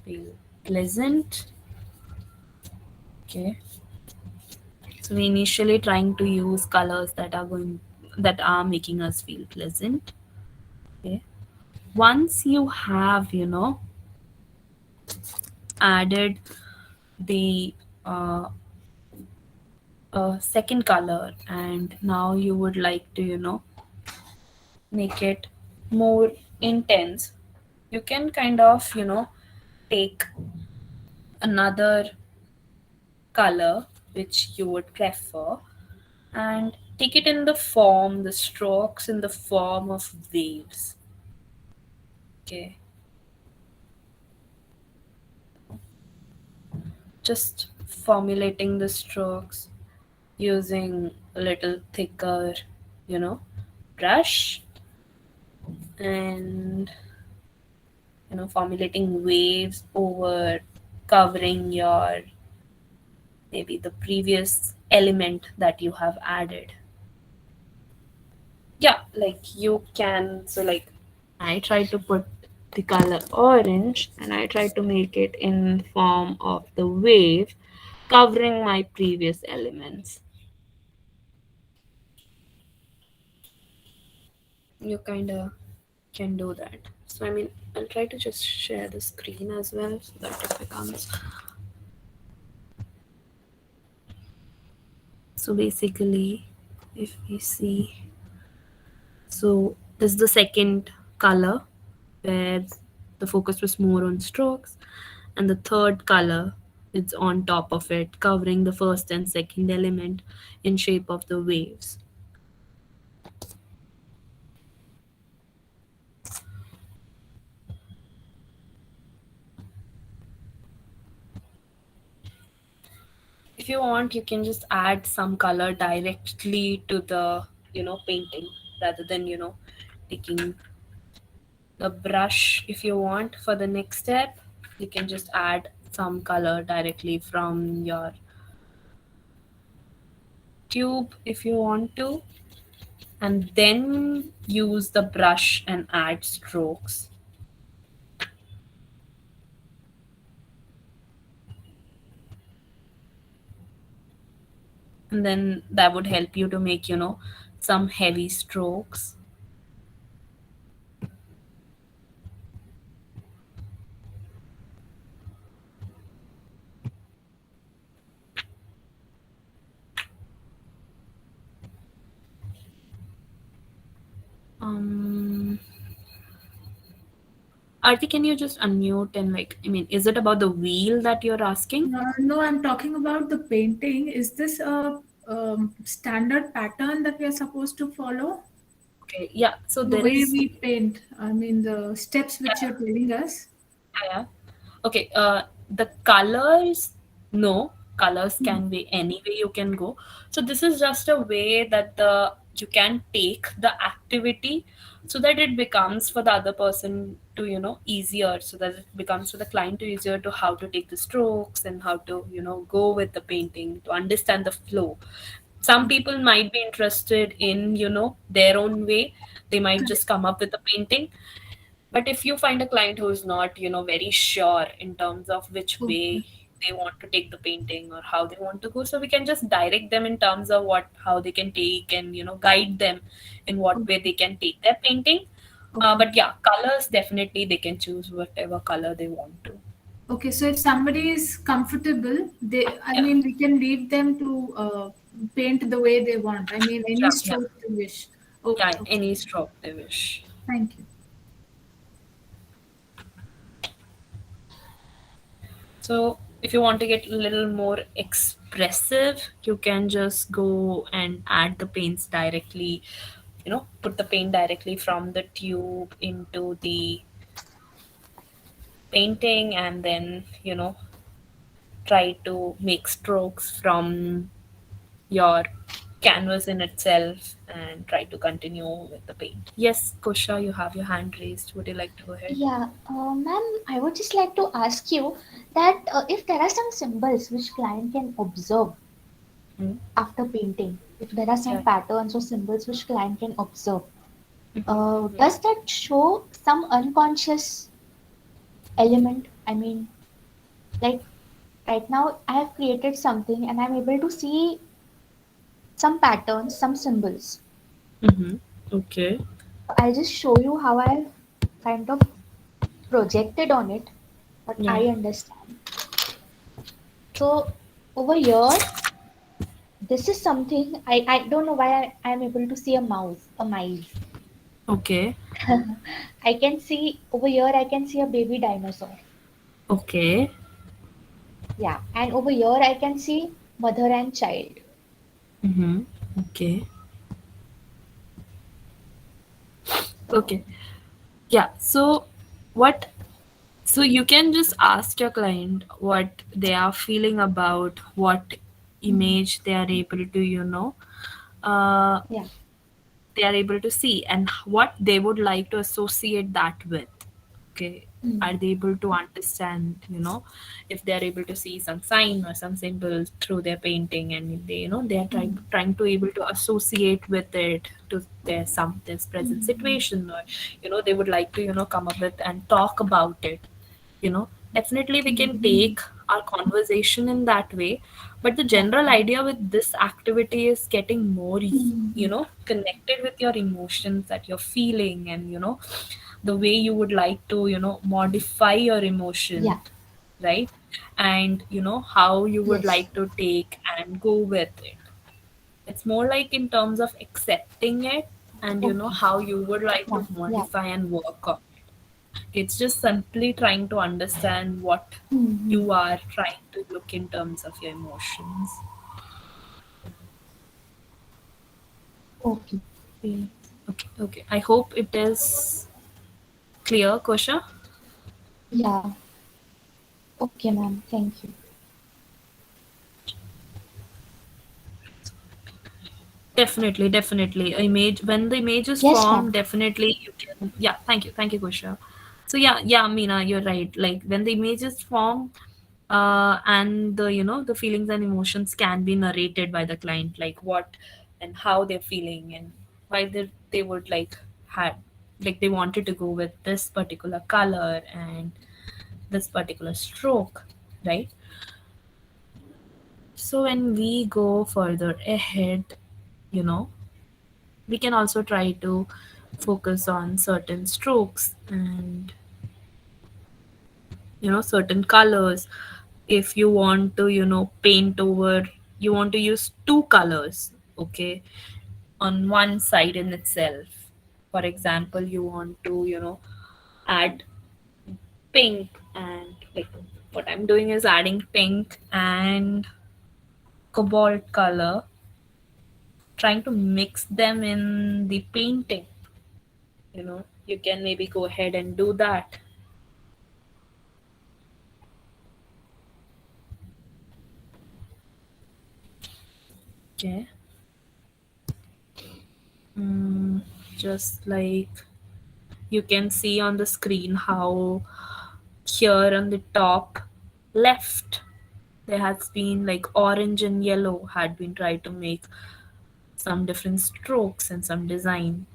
feel pleasant. Okay. So we initially trying to use colors that are making us feel pleasant. Okay. Once you have, added the uh, second color, and now you would like to, make it more intense, you can kind of, take another color which you would prefer, and take it in the strokes in the form of waves. Okay. Just formulating the strokes using a little thicker, you know brush, and, formulating waves over covering your, maybe the previous element that you have added. Yeah, like you can, so like I try to put the color orange, and I try to make it in form of the wave covering my previous elements. You kind of can do that. So I mean, I'll try to just share the screen as well, so that it becomes, so basically, if we see, so this is the second color where the focus was more on strokes, and the third color is on top of it, covering the first and second element in shape of the waves. If you want, you can just add some color directly to the, painting, rather than, taking the brush. If you want, for the next step, you can just add some color directly from your tube if you want to, and then use the brush and add strokes. And then that would help you to make, some heavy strokes. um Arti, can you just unmute and, like, I mean, is it about the wheel that you're asking? No, I'm talking about the painting. Is this a standard pattern that we are supposed to follow? Okay, yeah, so The there way is. we paint, I mean, the steps which Yeah, you're telling us. yeah. Okay, the colors, no, colors can be any way you can go. So this is just a way that the you can take the activity so that it becomes for the other person to, easier, so that it becomes for the client to easier to how to take the strokes and how to, go with the painting to understand the flow. Some people might be interested in, their own way. They might just come up with a painting, but if you find a client who is not, very sure in terms of which Okay. way they want to take the painting or how they want to go, so we can just direct them in terms of what how they can take, and, guide them in what way Okay. they can take their painting. Okay. But yeah, colors, definitely they can choose whatever color they want to. Okay. So if somebody is comfortable, I Yeah, mean, we can leave them to paint the way they want. I mean, any yeah, yeah, stroke they wish. Okay. yeah, Okay. any stroke they wish. Thank you. So if you want to get a little more expressive, you can just go and add the paints directly, put the paint directly from the tube into the painting, and then, try to make strokes from your canvas in itself and try to continue with the paint. Yes, Kusha, you have your hand raised. Would you like to go ahead? Yeah, ma'am, I would just like to ask you that if there are some symbols which client can observe Hmm? after painting, if there are some Yeah. patterns or symbols which client can observe, Mm-hmm. does that show some unconscious element? I mean, like right now I have created something and I'm able to see some patterns, some symbols. Mm-hmm. Okay. I'll just show you how I've kind of projected on it, what Yeah. I understand. So over here, this is something I don't know why I'm able to see a mouse, a mice. Okay. I can see over here, I can see a baby dinosaur. Okay. Yeah, and over here, I can see mother and child. Mm-hmm. Okay. So, Okay. Yeah. So what so you can just ask your client what they are feeling about what mhm, image they are able to, uh, yeah, they are able to see, and what they would like to associate that with. Okay, mm, are they able to understand, if they are able to see some sign or some symbol through their painting, and if they, they are mm, trying to able to associate with it to this present mm, situation, or, they would like to, come up with and talk about it. Definitely we can take our conversation in that way, but the yeah, general idea with this activity is getting more, mm, connected with your emotions that you're feeling, and, the way you would like to, modify your emotion, yeah, right? And, how you would yes, like to take and go with it. It's more like in terms of accepting it, and, okay, how you would like yeah, to yeah, modify and work on it. It's just simply trying to understand what Hmm. you are trying to look in terms of your emotions. Okay. Okay, okay, okay. I hope it is clear, Kosha. Yeah. Okay, ma'am. Thank you. Definitely, definitely. Image when the image is Yes, ma'am. formed, definitely you can. Yeah, thank you, Kosha. So yeah, Meena, you're right. Like when the image is formed, and the the feelings and emotions can be narrated by the client, like what and how they're feeling and why they would had like they wanted to go with this particular color and this particular stroke, right? So when we go further ahead, you know we can also try to focus on certain strokes and certain colors. If you want to paint over, you want to use two colors, okay, on one side in itself. For example, you want to add pink, and like what I'm doing is adding pink and cobalt color, trying to mix them in the painting. You can maybe go ahead and do that. Okay. Mm, just like you can see on the screen how here on the top left there has been like orange and yellow had been tried to make some different strokes and some design.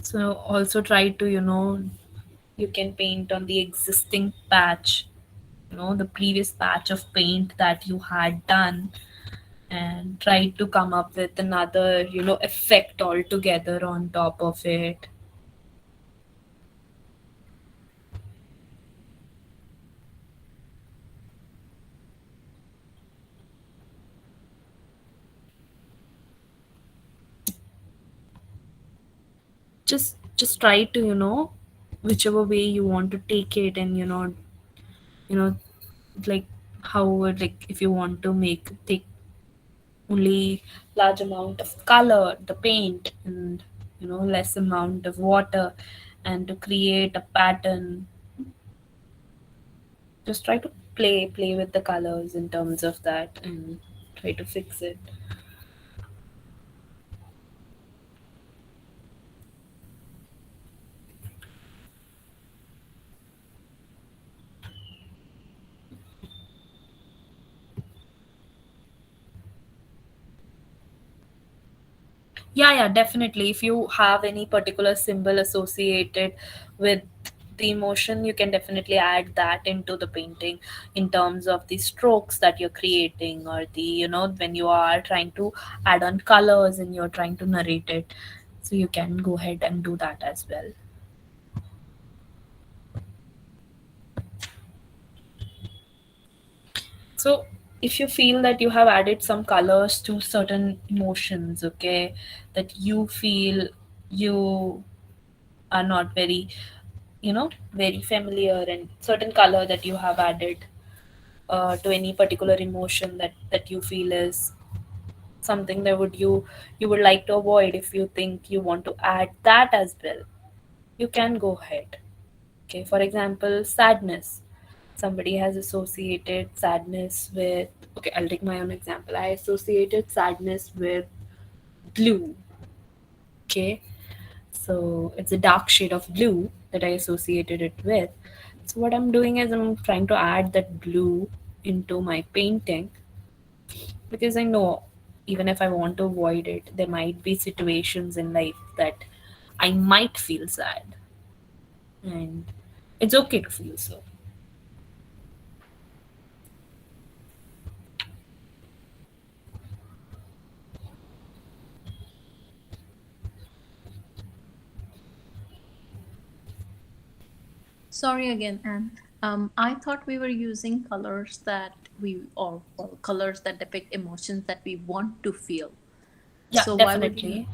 So also try to you can paint on the existing patch, the previous patch of paint that you had done, and try to come up with another effect altogether on top of it. Just try to whichever way you want to take it, and you know like however, like if you want to make take only large amount of color the paint, and less amount of water, and to create a pattern, just try to play with the colors in terms of that and try to fix it. Yeah, definitely. If you have any particular symbol associated with the emotion, you can definitely add that into the painting in terms of the strokes that you're creating, or the, when you are trying to add on colors and you're trying to narrate it. So you can go ahead and do that as well. So if you feel that you have added some colors to certain emotions, okay, that you feel you are not very very familiar, and certain color that you have added to any particular emotion that you feel is something that you would like to avoid. If you think you want to add that as well, you can go ahead. Okay, for example, sadness. Somebody has associated sadness with, okay, I'll take my own example. I associated sadness with blue. Okay, so it's a dark shade of blue that I associated it with. So what I'm doing is I'm trying to add that blue into my painting, because I know even if I want to avoid it, there might be situations in life that I might feel sad, and it's okay to feel so. Sorry again, Anne. I thought we were using colors that we, or well, colors that depict emotions that we want to feel. Yeah, So why would you definitely.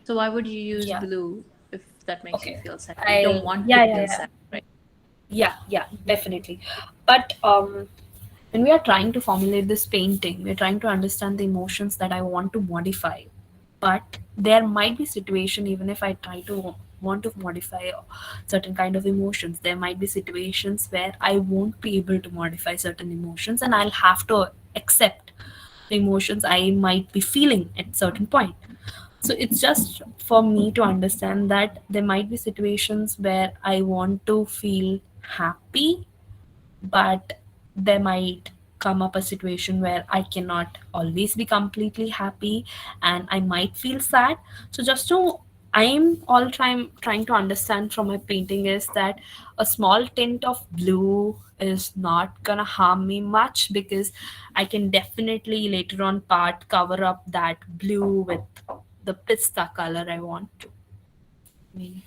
so why would you use Yeah. blue if that makes you Okay. feel sad? You don't I'll want to yeah, yeah, feel yeah. sad, right? Yeah, yeah, definitely. But when we are trying to formulate this painting, we're trying to understand the emotions that I want to modify. But there might be situation, even if I try to want to modify certain kind of emotions, there might be situations where I won't be able to modify certain emotions, and I'll have to accept the emotions I might be feeling at certain point. So it's just for me to understand that there might be situations where I want to feel happy, but there might come up a situation where I cannot always be completely happy and I might feel sad. So just to I'm all trying to understand from my painting is that a small tint of blue is not gonna harm me much, because I can definitely later on part cover up that blue with the pista color I want to. I mean,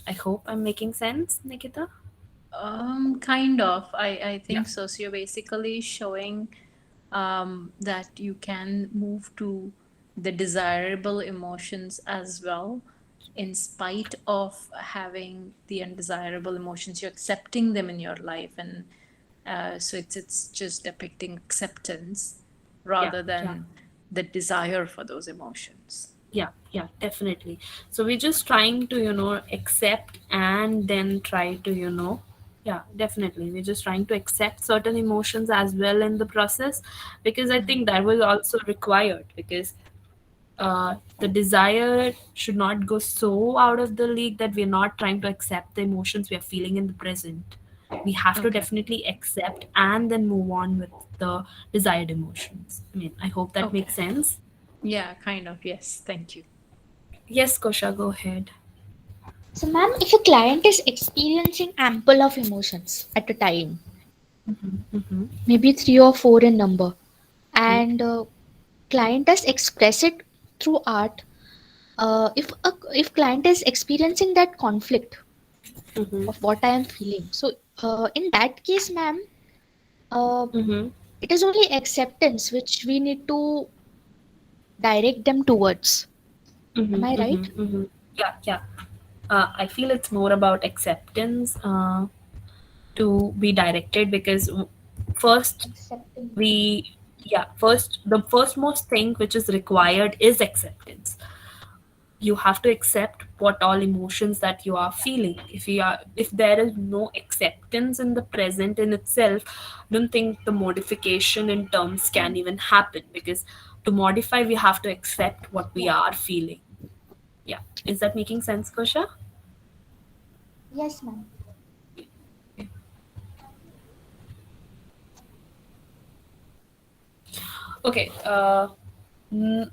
I hope I'm making sense, Nikita. Kind of. I Yeah. think so. So you're basically showing that you can move to the desirable emotions as well, in spite of having the undesirable emotions. You're accepting them in your life, and so it's just depicting acceptance Yeah, rather yeah. than the desire for those emotions. Yeah, yeah, definitely. So we're just trying to accept and then try to yeah, definitely, we're just trying to accept certain emotions as well in the process, because I think that was also required, because the desire should not go so out of the league that we're not trying to accept the emotions we are feeling in the present. We have to Okay. definitely accept and then move on with the desired emotions. I mean, I hope that Okay. makes sense. Yeah, kind of. Yes. Thank you. Yes, Kosha, go ahead. So, ma'am, if a client is experiencing ample of emotions at a time, Mm-hmm. maybe three or four in number, Mm-hmm. and client does express it through art, if client is experiencing that conflict Mm-hmm. of what I am feeling, so in that case, ma'am, uh, Mm-hmm. it is only acceptance which we need to direct them towards. Am I Mm-hmm. right? Mm-hmm. Mm-hmm. Yeah, yeah. I feel it's more about acceptance to be directed, because first Accepting. we yeah, first the first most thing which is required is acceptance. You have to accept what all emotions that you are feeling. If there is no acceptance in the present in itself, I don't think the modification in terms can even happen, because to modify we have to accept what we Yeah. are feeling. Yeah, is that making sense, Kosha? Yes, ma'am. Okay. Mm,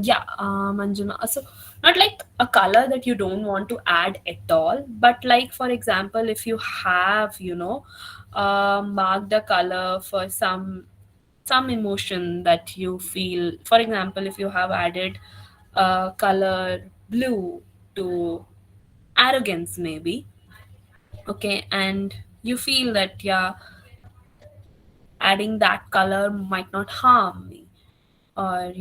yeah, Manjuna. So, not like a color that you don't want to add at all, but like for example, if you have, marked a color for some emotion that you feel. For example, if you have added color blue to arrogance, maybe. Okay, and you feel that yeah, adding that color might not harm me, or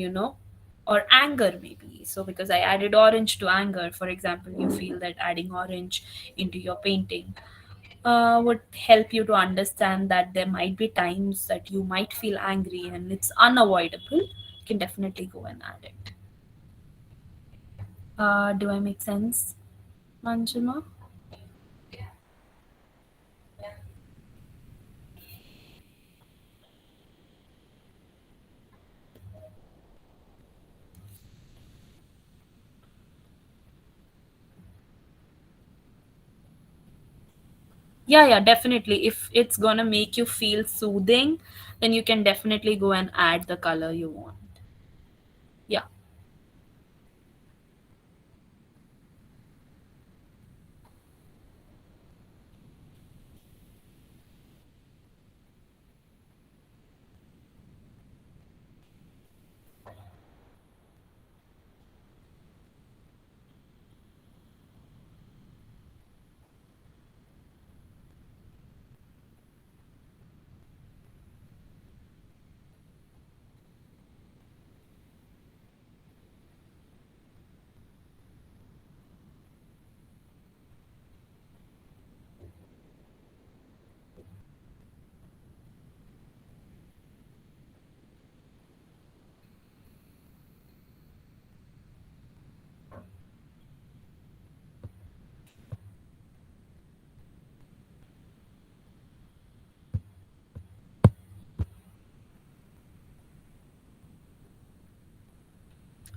or anger maybe. So because I added orange to anger, for example, you feel that adding orange into your painting would help you to understand that there might be times that you might feel angry and it's unavoidable. You can definitely go and add it. Do I make sense, Manjima? Yeah, yeah, definitely. If it's gonna make you feel soothing, then you can definitely go and add the color you want. Yeah.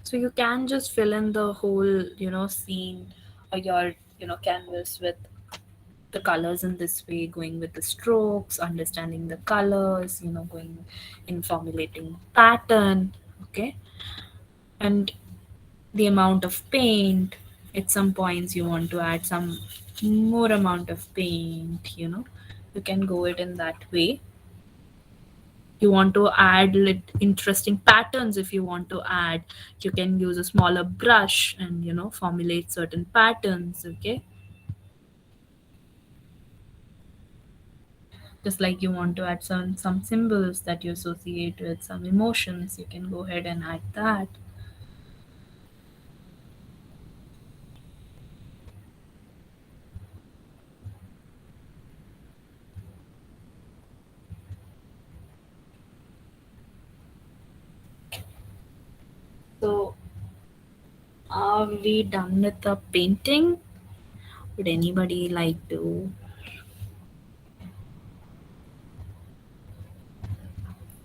So you can just fill in the whole, scene or your, canvas with the colors in this way, going with the strokes, understanding the colors, going in formulating pattern, okay, and the amount of paint. At some points, you want to add some more amount of paint, you can go it in that way. You want to add interesting patterns. If you want to add, you can use a smaller brush and formulate certain patterns, okay. Just like you want to add some symbols that you associate with some emotions, you can go ahead and add that. So are we done with the painting? Would anybody like to?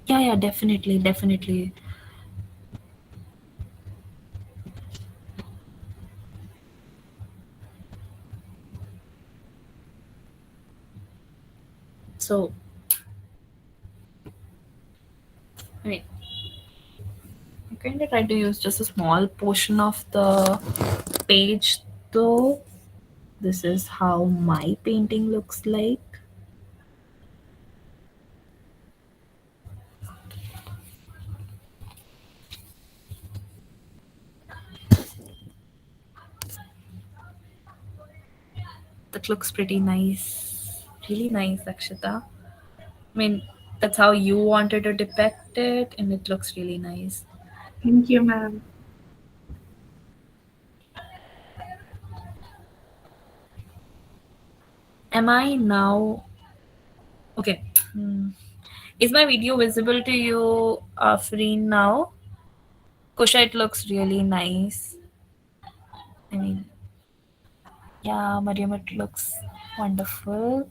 Yeah, definitely, definitely. So I mean, I kind of try to use just a small portion of the page though. This is how my painting looks like. That looks pretty nice. Really nice, Akshita. I mean, that's how you wanted to depict it, and it looks really nice. Thank you, ma'am. Am I now okay? Hmm. Is my video visible to you, Afreen, now? Kusha, it looks really nice. I mean, yeah, Mariam, it looks wonderful.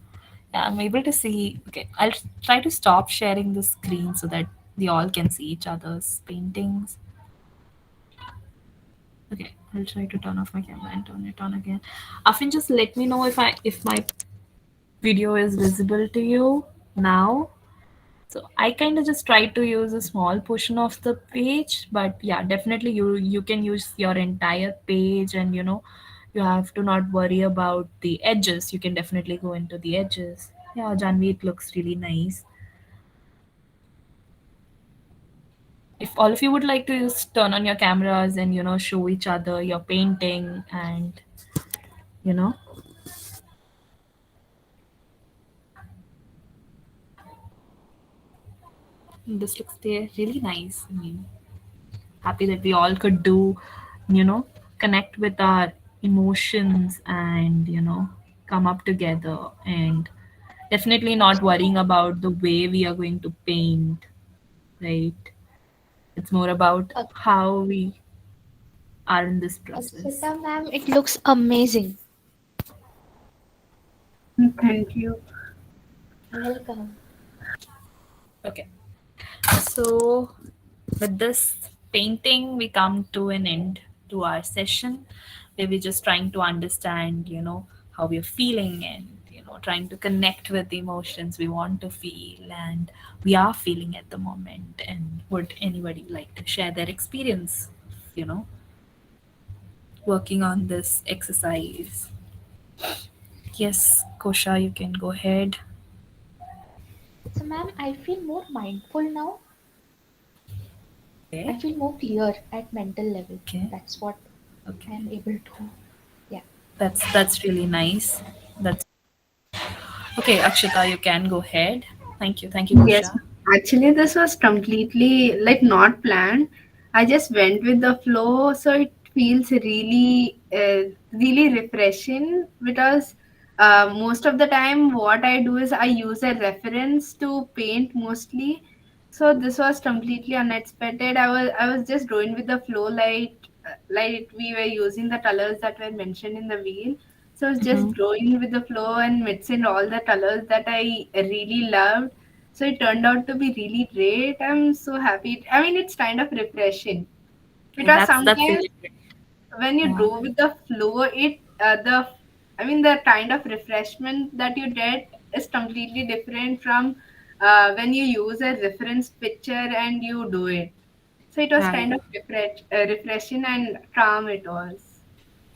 Yeah, I'm able to see. Okay, I'll try to stop sharing the screen so that we all can see each other's paintings. Okay, I'll try to turn off my camera and turn it on again. Afin, just let me know if my video is visible to you now. So I kind of just try to use a small portion of the page, but yeah, definitely you can use your entire page, and you have to not worry about the edges. You can definitely go into the edges. Yeah, Janvi, it looks really nice. If all of you would like to just turn on your cameras and show each other your painting, and you know this looks there really nice. I mean, happy that we all could do, you know connect with our emotions, and come up together, and definitely not worrying about the way we are going to paint, right? It's more about how we are in this process. Akshita ma'am, it looks amazing. Thank you. Welcome. Okay, so with this painting, we come to an end to our session, where we're just trying to understand, how we're feeling, and, trying to connect with the emotions we want to feel and we are feeling at the moment. And would anybody like to share their experience, you know, working on this exercise? Yes, Kosha, you can go ahead. So ma'am, I feel more mindful now. I Okay, feel more clear at mental level. okay, That's what I okay. am able to. Yeah. That's really nice. That's okay, Akshita, you can go ahead. Thank you, Yes, Kosha. actually, this was completely like not planned. I just went with the flow, so it feels really refreshing because most of the time, what I do is I use a reference to paint mostly. So this was completely unexpected. I was just going with the flow, like we were using the colors that were mentioned in the wheel. So I was just Hmm. going with the flow and mixing all the colors that I really loved, so it turned out to be really great. I'm so happy. I mean, it's kind of refreshing. Okay, because that's sometimes really great. when you Yeah. do with the flow, it the I mean the kind of refreshment that you get is completely different from when you use a reference picture and you do it. So it was Right. kind of refreshing and calm it was.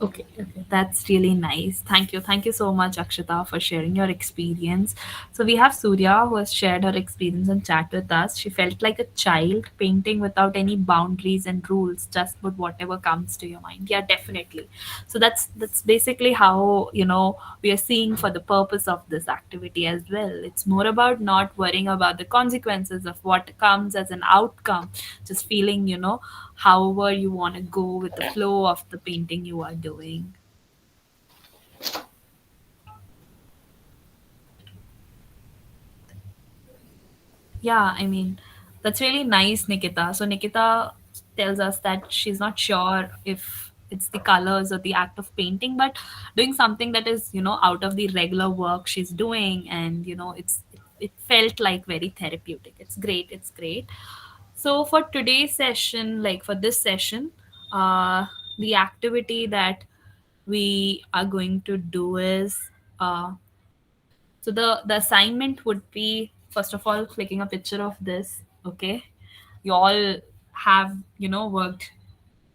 Okay, okay, that's really nice. Thank you so much, Akshita, for sharing your experience. So we have Surya who has shared her experience and chat with us. She felt like a child painting without any boundaries and rules, just put whatever comes to your mind. Yeah, definitely. So that's basically how we are seeing for the purpose of this activity as well. It's more about not worrying about the consequences of what comes as an outcome, just feeling however you want to go with the flow of the painting you are doing. Yeah, I mean, that's really nice, Nikita. So Nikita tells us that she's not sure if it's the colors or the act of painting, but doing something that is, out of the regular work she's doing, and it felt like very therapeutic. It's great. It's great. So for today's session, like for this session, uh, the activity that we are going to do is so the assignment would be, first of all, clicking a picture of this. Okay, you all have worked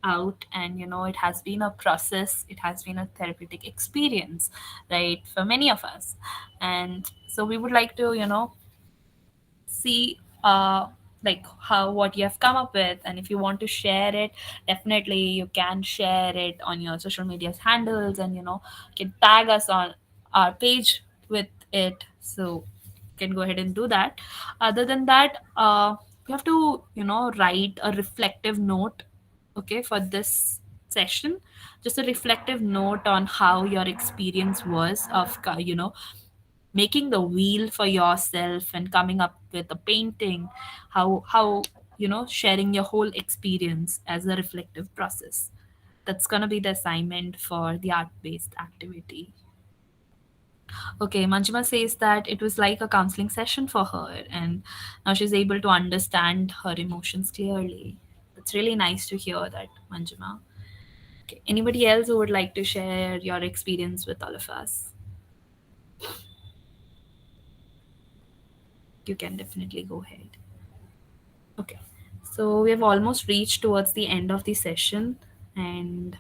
out, and it has been a process, it has been a therapeutic experience, right, for many of us. And so we would like to see like how what you have come up with, and if you want to share it, definitely you can share it on your social media handles, and you can tag us on our page with it, so you can go ahead and do that. Other than that, you have to write a reflective note, okay, for this session. Just a reflective note on how your experience was of making the wheel for yourself and coming up with a painting, how sharing your whole experience as a reflective process. That's going to be the assignment for the art based activity. Okay, Manjima says that it was like a counseling session for her, and now she's able to understand her emotions clearly. That's really nice to hear that, Manjima. Okay, anybody else who would like to share your experience with all of us? You can definitely go ahead. Okay. So we have almost reached towards the end of the session, and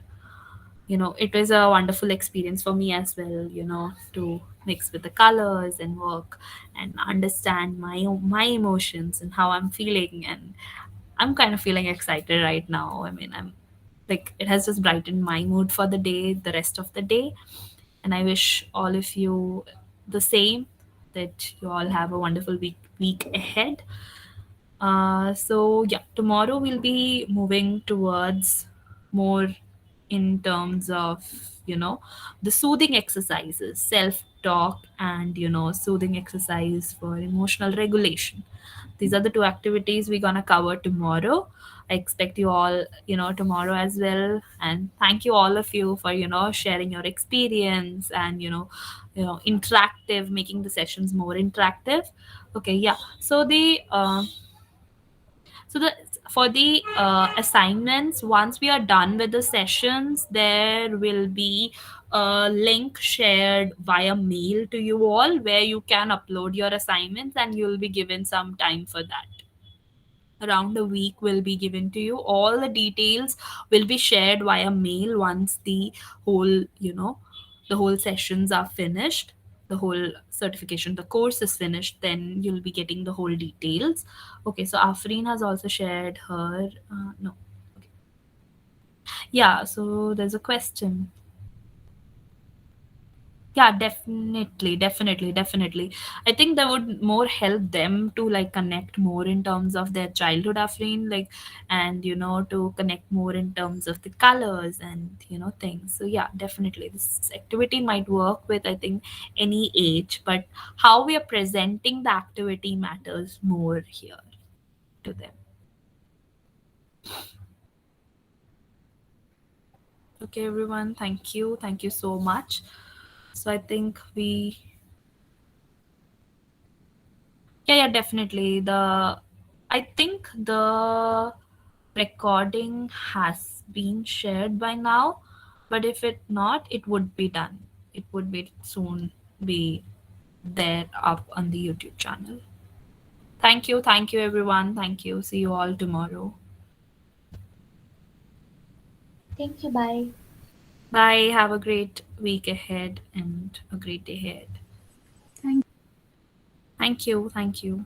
it was a wonderful experience for me as well, to mix with the colors and work and understand my emotions and how I'm feeling. And I'm kind of feeling excited right now. I mean, I'm like, it has just brightened my mood for the day, the rest of the day. And I wish all of you the same, that you all have a wonderful week ahead. So yeah, tomorrow we'll be moving towards more in terms of the soothing exercises, self-talk, and soothing exercise for emotional regulation. These are the two activities we're gonna cover tomorrow. I expect you all tomorrow as well, and thank you all of you for sharing your experience and interactive, making the sessions more interactive. Okay, yeah. So the for the assignments, once we are done with the sessions, there will be a link shared via mail to you all where you can upload your assignments, and you'll be given some time for that. Around a week will be given to you. All the details will be shared via mail once whole the whole sessions are finished, the whole certification, the course is finished, then you'll be getting the whole details. Okay, so Afreen has also shared her no. Okay. Yeah, so there's a question. Yeah, definitely. I think that would more help them to like connect more in terms of their childhood, Afreen, like, and to connect more in terms of the colors and things. So yeah, definitely this activity might work with, I think, any age, but how we are presenting the activity matters more here to them. Okay, everyone, thank you so much. So I think we yeah, definitely. I think the recording has been shared by now, but if it not, it would be done. It would be soon be there up on the YouTube channel. Thank you everyone. Thank you. See you all tomorrow. Thank you. Bye. Bye. Have a great week ahead and a great day ahead. Thank you. Thank you. Thank you.